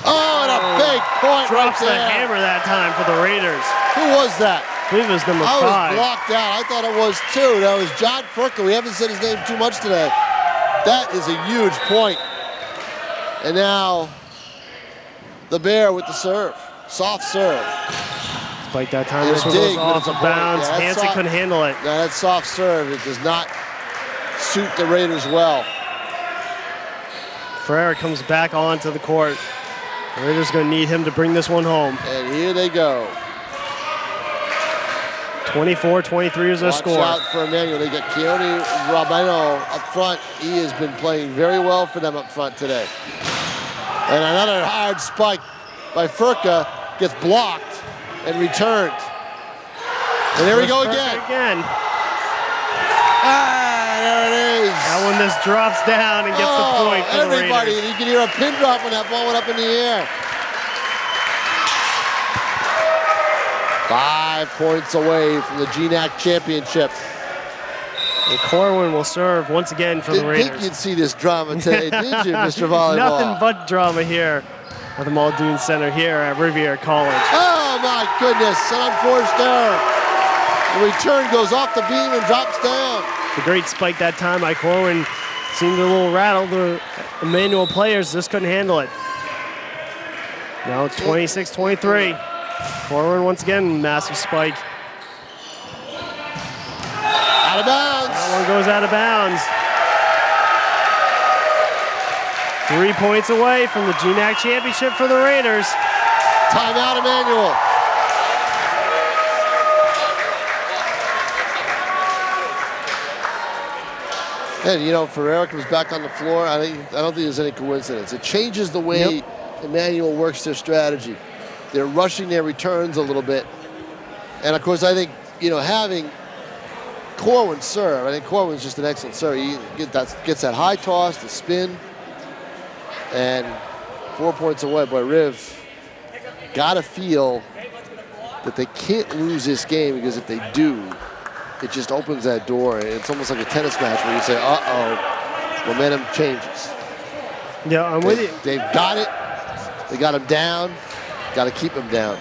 Oh, and a big point Drops right the there. hammer that time for the Raiders. Who was that? I believe it was number I 5. was blocked out. I thought it was 2. That was John Furka. We haven't said his name too much today. That is a huge point. And now the Bear with the serve. Soft serve. Spike that time. And This a one goes dig, but off it's a of point. bounds. Yeah, that's Hansen soft. couldn't handle it. Now that soft serve, it does not suit the Raiders well. Ferreira comes back onto the court. The Raiders going to need him to bring this one home. And here they go. 24-23 is their Watch score. out for Emmanuel. They get Keone Rabino up front. He has been playing very well for them up front today. And another hard spike by Furka gets blocked and returned. And there we go again. Ah, there it is. That one just drops down and gets the point for the everybody. Raiders. You can hear a pin drop when that ball went up in the air. 5 points away from the GNAC championship. And Corwin will serve once again for the Didn't Raiders. think you'd see this drama today, did you, Mr. Volleyball? Nothing but drama here at the Muldoon Center here at Rivier College. Oh, my goodness. An unforced error. The return goes off the beam and drops down. The great spike that time by Corwin seemed a little rattled. The Emmanuel players just couldn't handle it. Now it's 26-23. Corwin once again, massive spike. Out of bounds. That one goes out of bounds. 3 points away from the GNAC championship for the Raiders. Timeout, Emmanuel. And you know, Ferreira comes back on the floor. I don't think there's any coincidence. It changes the way Emmanuel works their strategy. They're rushing their returns a little bit. And of course, I think, you know, having Corwin serve, I think Corwin's just an excellent serve. He gets that high toss, the spin, and 4 points away. But Riv got to feel that they can't lose this game, because if they do, it just opens that door. It's almost like a tennis match where you say, uh-oh, momentum changes. Yeah, I'm with you. They've got it. They got him down. Got to keep him down.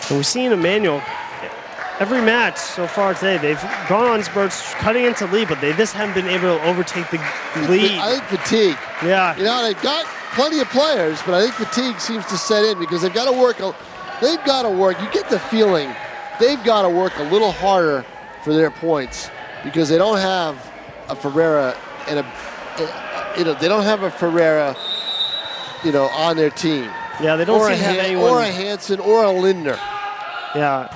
And we've seen Emmanuel every match so far today. They've gone on spurts, cutting into lead, but they just haven't been able to overtake the lead. I think fatigue. Yeah. You know, they've got plenty of players, but I think fatigue seems to set in, because they've got to work. They've got to work. You get the feeling they've got to work a little harder for their points, because they don't have a Ferreira and they don't have a Ferreira, on their team. Yeah, they don't seem to have anyone. Or a Hansen or a Lindner. Yeah,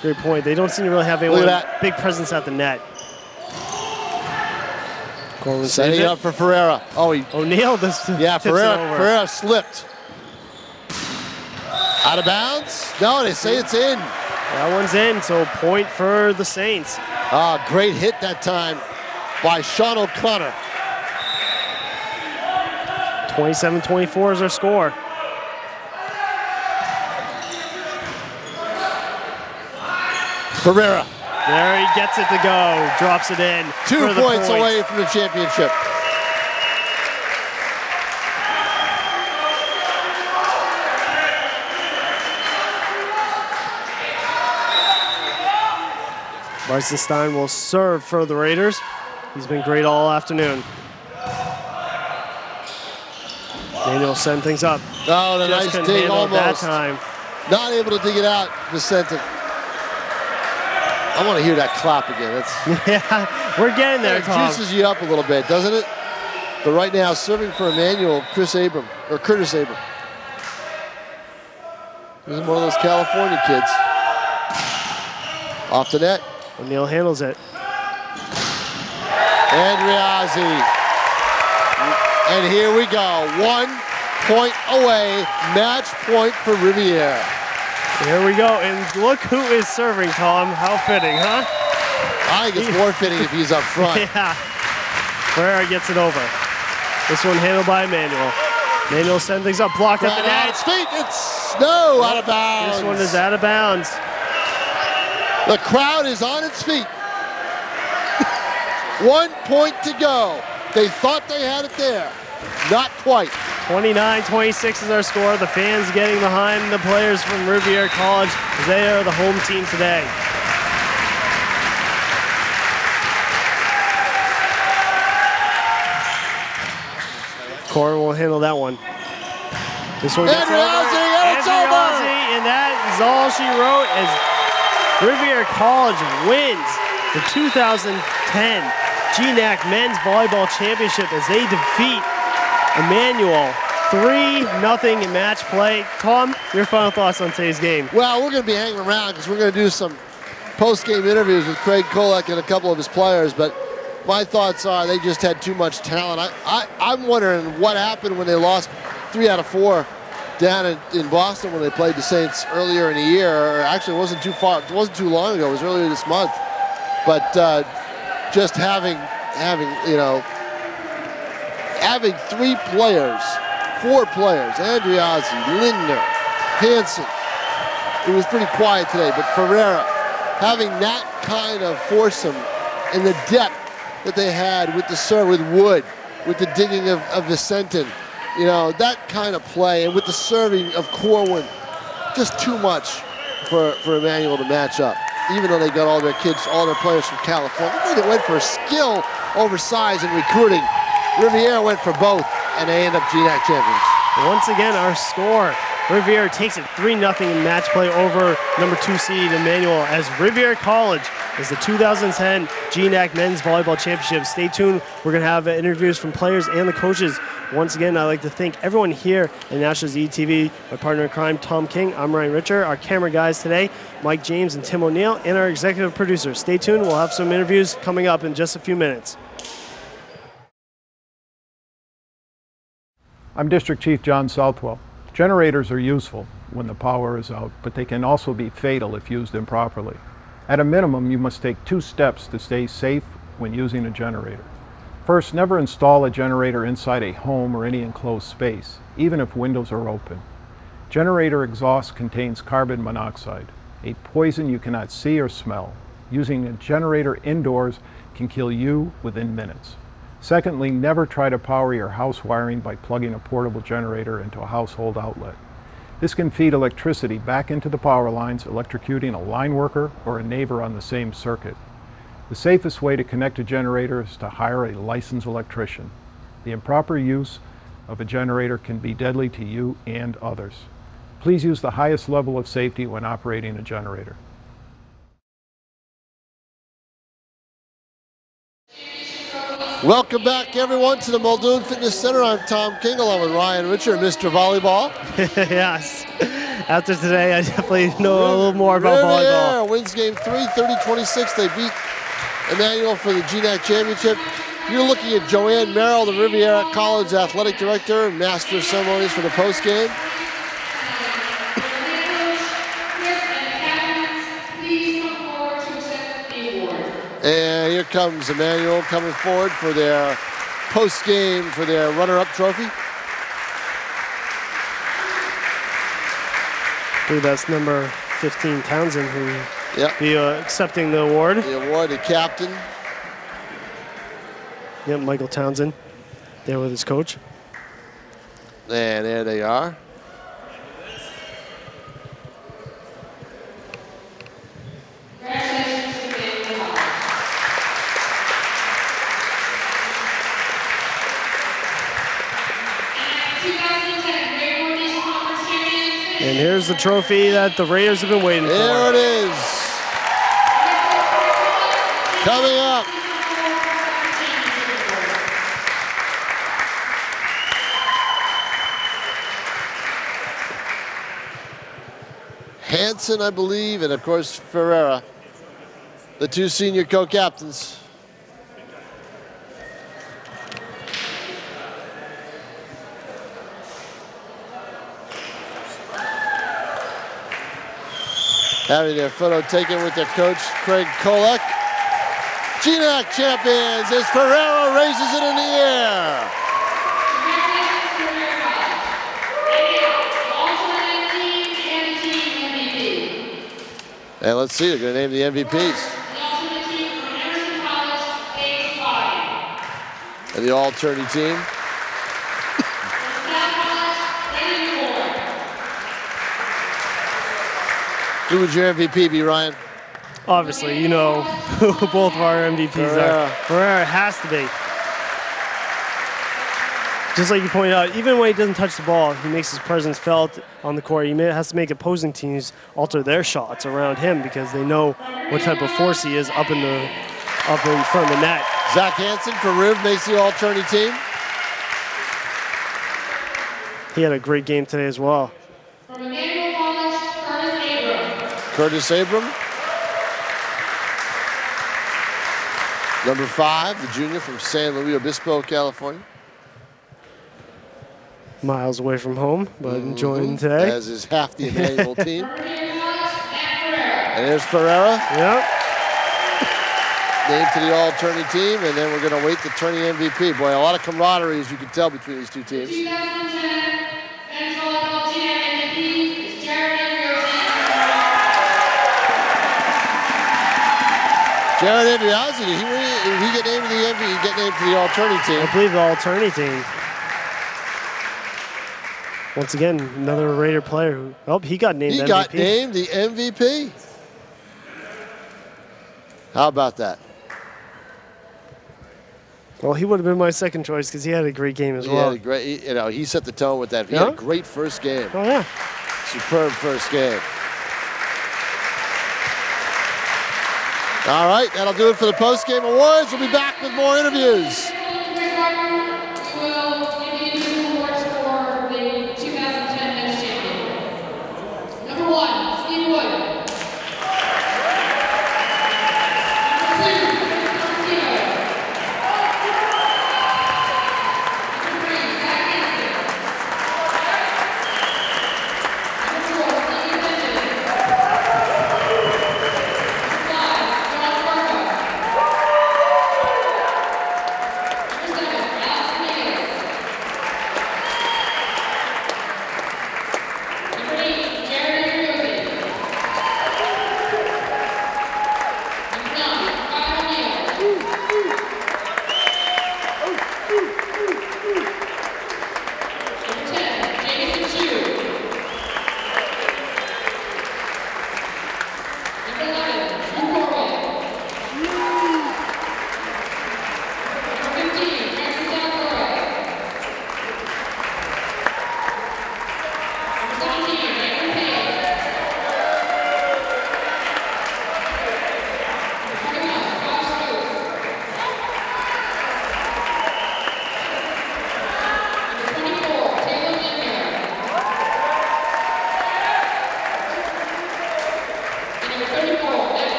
great point. They don't seem to really have anyone big presence at the net. Corwin setting it up for Ferreira. O'Neal this. Yeah, Ferreira slipped. Out of bounds? No, they say it's in. That one's in, so point for the Saints. Great hit that time by Sean O'Connor. 27-24 is our score. Ferreira. There he gets it to go, drops it in. 2 points away from the championship. Bryson Stein will serve for the Raiders. He's been great all afternoon. Daniel send things up. Oh, the nice dig almost. That time. Not able to dig it out. Vicente. I want to hear that clap again. Yeah, we're getting there, Tom. It juices you up a little bit, doesn't it? But right now, serving for Emmanuel, Curtis Abram. He's one of those California kids. Off the net. O'Neal handles it. Andriazzi. And here we go. 1 point away. Match point for Rivier. Here we go. And look who is serving, Tom. How fitting, huh? I think it's more fitting if he's up front. Yeah. Ferreira gets it over. This one handled by Emmanuel. Emmanuel sends things up. Blocked at the net. Its feet. It's out of bounds. This one is out of bounds. The crowd is on its feet. 1 point to go. They thought they had it there. Not quite. 29-26 is our score. The fans getting behind the players from Rivier College. They are the home team today. Corwin will handle that one. This one gets Andriazzi, and it's over. And that is all she wrote as Rivier College wins the 2010 GNAC Men's Volleyball Championship as they defeat Emmanuel 3-0 in match play. Tom, your final thoughts on today's game? Well, we're going to be hanging around because we're going to do some post-game interviews with Craig Kolek and a couple of his players, but my thoughts are they just had too much talent. I'm wondering what happened when they lost 3 out of 4 down in Boston when they played the Saints earlier in the year. Or actually, it wasn't too long ago. It was earlier this month. But just having 3 players, 4 players, Andriazzi, Lindner, Hansen. It was pretty quiet today, but Ferreira, having that kind of foursome and the depth that they had with the serve, with Wood, with the digging of Vicentin, that kind of play, and with the serving of Corwin, just too much for Emmanuel to match up. Even though they got all their kids, all their players from California, they went for skill over size and recruiting. Rivier went for both, and they end up GNAC champions. Once again, our score. Rivier takes it 3-0 in match play over number 2 seed Emmanuel, as Rivier College is the 2010 GNAC Men's Volleyball Championship. Stay tuned. We're going to have interviews from players and the coaches. Once again, I'd like to thank everyone here at National ZTV, my partner in crime, Tom King. I'm Ryan Richer. Our camera guys today, Mike James and Tim O'Neill, and our executive producer. Stay tuned. We'll have some interviews coming up in just a few minutes. I'm District Chief John Southwell. Generators are useful when the power is out, but they can also be fatal if used improperly. At a minimum, you must take 2 steps to stay safe when using a generator. First, never install a generator inside a home or any enclosed space, even if windows are open. Generator exhaust contains carbon monoxide, a poison you cannot see or smell. Using a generator indoors can kill you within minutes. Secondly, never try to power your house wiring by plugging a portable generator into a household outlet. This can feed electricity back into the power lines, electrocuting a line worker or a neighbor on the same circuit. The safest way to connect a generator is to hire a licensed electrician. The improper use of a generator can be deadly to you and others. Please use the highest level of safety when operating a generator. Welcome back, everyone, to the Muldoon Fitness Center. I'm Tom King, along with Ryan Richer, Mr. Volleyball. Yes. After today, I definitely know a little more about volleyball. Rivier wins game 3, 30-26. They beat Emmanuel for the GNAC championship. You're looking at Joanne Merrill, the Riviera College athletic director and master of ceremonies for the postgame. And here comes Emmanuel coming forward for their post-game, for their runner-up trophy. I believe that's number 15, Townsend, who will be accepting the award. The award, the captain. Yep, Michael Townsend, there with his coach. And there they are. And here's the trophy that the Raiders have been waiting for. There it is. Coming up. Hanson, I believe, and of course Ferreira, the 2 senior co-captains. Having their photo taken with their coach, Craig Kolek. GNAC champions as Ferreira raises it in the air. And let's see, they're going to name the MVPs. And the all-tourney team. Who would your MVP be, Ryan? Obviously, you know who both of our MVPs are. Ferreira has to be. Just like you pointed out, even when he doesn't touch the ball, he makes his presence felt on the court. He has to make opposing teams alter their shots around him because they know what type of force he is up in front of the net. Zach Hansen for Riv makes the all-tourney team. He had a great game today as well. From Emmanuel College, Curtis Abram. Number 5, the junior from San Luis Obispo, California. Miles away from home, but enjoying today. As is half the Emmanuel team. And there's Ferreira. Yep. Named to the all-tourney team, and then we're going to wait the tourney MVP. Boy, a lot of camaraderie, as you can tell, between these 2 teams. 2010 men's volleyball GNAC MVP is Jared Andriozzi, did he get named to the MVP? He get named to the all-tourney team. I believe the all-tourney team. Once again, another Raider player who, oh, he got named MVP. He got named the MVP. How about that? Well, he would have been my second choice because he had a great game as He well. had a great, you know, he set the tone with that. He had a great first game. Oh, yeah. Superb first game. All right, that'll do it for the post-game awards. We'll be back with more interviews. Number 1, Steve Wood.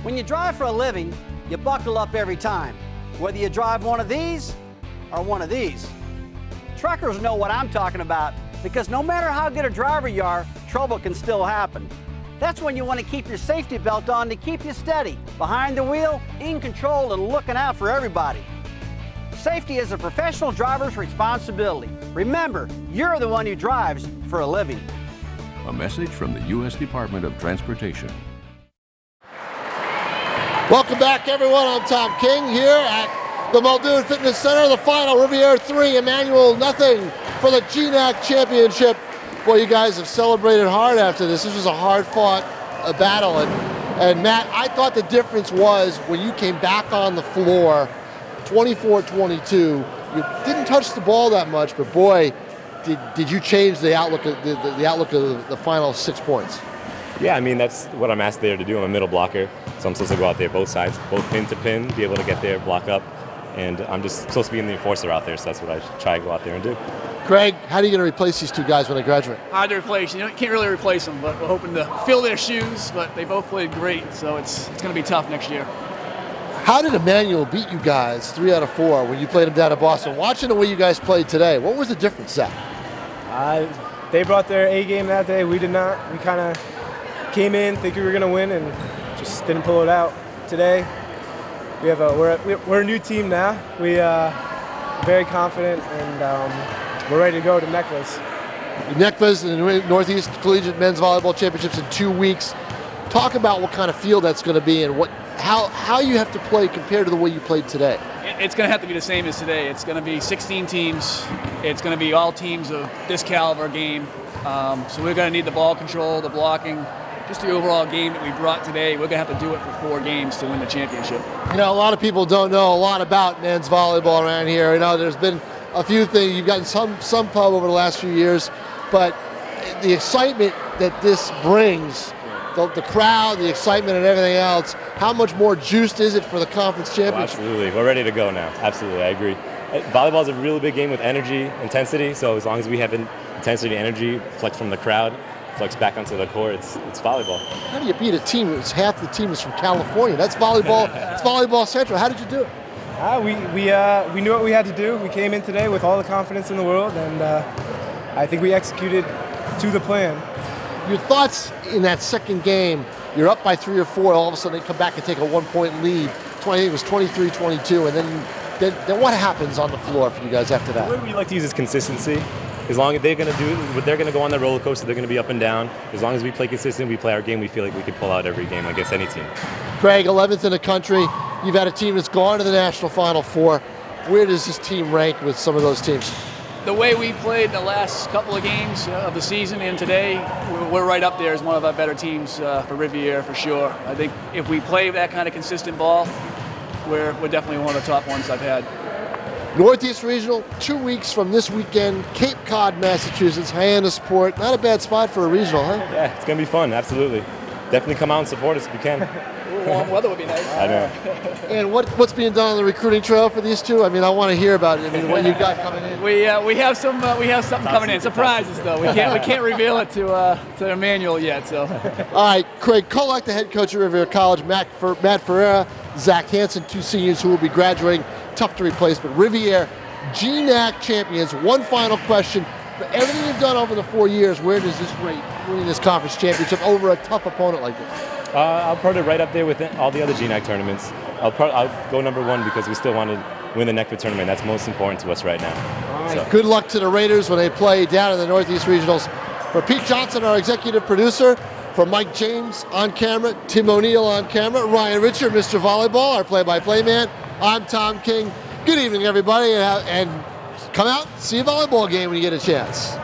When you drive for a living, you buckle up every time, whether you drive one of these or one of these. Truckers know what I'm talking about because no matter how good a driver you are, trouble can still happen. That's when you want to keep your safety belt on to keep you steady, behind the wheel, in control, and looking out for everybody. Safety is a professional driver's responsibility. Remember, you're the one who drives for a living. A message from the U.S. Department of Transportation. Welcome back, everyone. I'm Tom King here at the Muldoon Fitness Center. The final, Rivier 3, Emmanuel nothing for the GNAC Championship. Boy, you guys have celebrated hard after this. This was a hard-fought battle. And Matt, I thought the difference was when you came back on the floor, 24-22, you didn't touch the ball that much, but boy, did you change the outlook of the outlook of the final 6 points. Yeah, I mean, that's what I'm asked there to do. I'm a middle blocker, so I'm supposed to go out there both sides, both pin to pin, be able to get there, block up, and I'm just supposed to be in the enforcer out there, so that's what I try to go out there and do. Craig, how are you going to replace these two guys when they graduate? Hard to replace. You can't really replace them, but we're hoping to fill their shoes, but they both played great, so it's going to be tough next year. How did Emmanuel beat you guys 3 out of 4 when you played him down in Boston? Watching the way you guys played today, what was the difference, Zach? They brought their A game that day. We did not. We kind of came in thinking we were going to win and just didn't pull it out. Today, we're a new team now. We very confident and we're ready to go to NECVAs. NECVAs, the Northeast Collegiate Men's Volleyball Championships, in 2 weeks. Talk about what kind of field that's going to be and how you have to play compared to the way you played today. It's going to have to be the same as today. It's going to be 16 teams. It's going to be all teams of this caliber game. So we're going to need the ball control, the blocking, just the overall game that we brought today. We're going to have to do it for 4 games to win the championship. You know, a lot of people don't know a lot about men's volleyball around here. You know, there's been a few things. You've gotten some pub over the last few years, but the excitement that this brings, the crowd, the excitement and everything else, how much more juiced is it for the conference championship? Oh, absolutely. We're ready to go now. Absolutely, I agree. Volleyball is a really big game with energy, intensity, so as long as we have intensity, energy, flex from the crowd, flex back onto the court, it's volleyball. How do you beat a team that's half the team is from California? That's volleyball. It's volleyball central. How did you do it? We knew what we had to do. We came in today with all the confidence in the world, and I think we executed to the plan. Your thoughts in that second game? You're up by 3 or 4. All of a sudden, they come back and take a 1-point lead. I think it was 23-22, and then what happens on the floor for you guys after that? The word we like to use is consistency. as long as they're going to do what they're going to go on that roller coaster, they're going to be up and down. As long as we play consistent, we play our game, we feel like we can pull out every game against any team. Craig, 11th in the country. You've had a team that's gone to the National Final Four. Where does this team rank with some of those teams? The way we played the last couple of games of the season and today, we're right up there as one of our better teams for Rivier for sure. I think if we play that kind of consistent ball, we're definitely one of the top ones I've had. Northeast Regional, 2 weeks from this weekend, Cape Cod, Massachusetts, Hyannisport. Not a bad spot for a regional, huh? Yeah, it's going to be fun, absolutely. Definitely come out and support us if you can. Warm weather would be nice. I know. And what's being done on the recruiting trail for these two? I mean, I want to hear about it. I mean, what you got coming in? We have something coming in. Surprises though. We can't reveal it to Emmanuel yet. So. All right, Craig Kolak, the head coach at Rivier College, Matt Ferreira, Zach Hansen, 2 seniors who will be graduating. Tough to replace, but Rivier GNAC champions. One final question: for everything you've done over the 4 years, where does this rate winning this conference championship over a tough opponent like this? I'll put it right up there with all the other GNAC tournaments. I'll go #1 because we still want to win the NECFA tournament. That's most important to us right now. All right. So. Good luck to the Raiders when they play down in the Northeast Regionals. For Pete Johnson, our executive producer, for Mike James on camera, Tim O'Neill on camera, Ryan Richard, Mr. Volleyball, our play-by-play man, I'm Tom King. Good evening, everybody, and come out, see a volleyball game when you get a chance.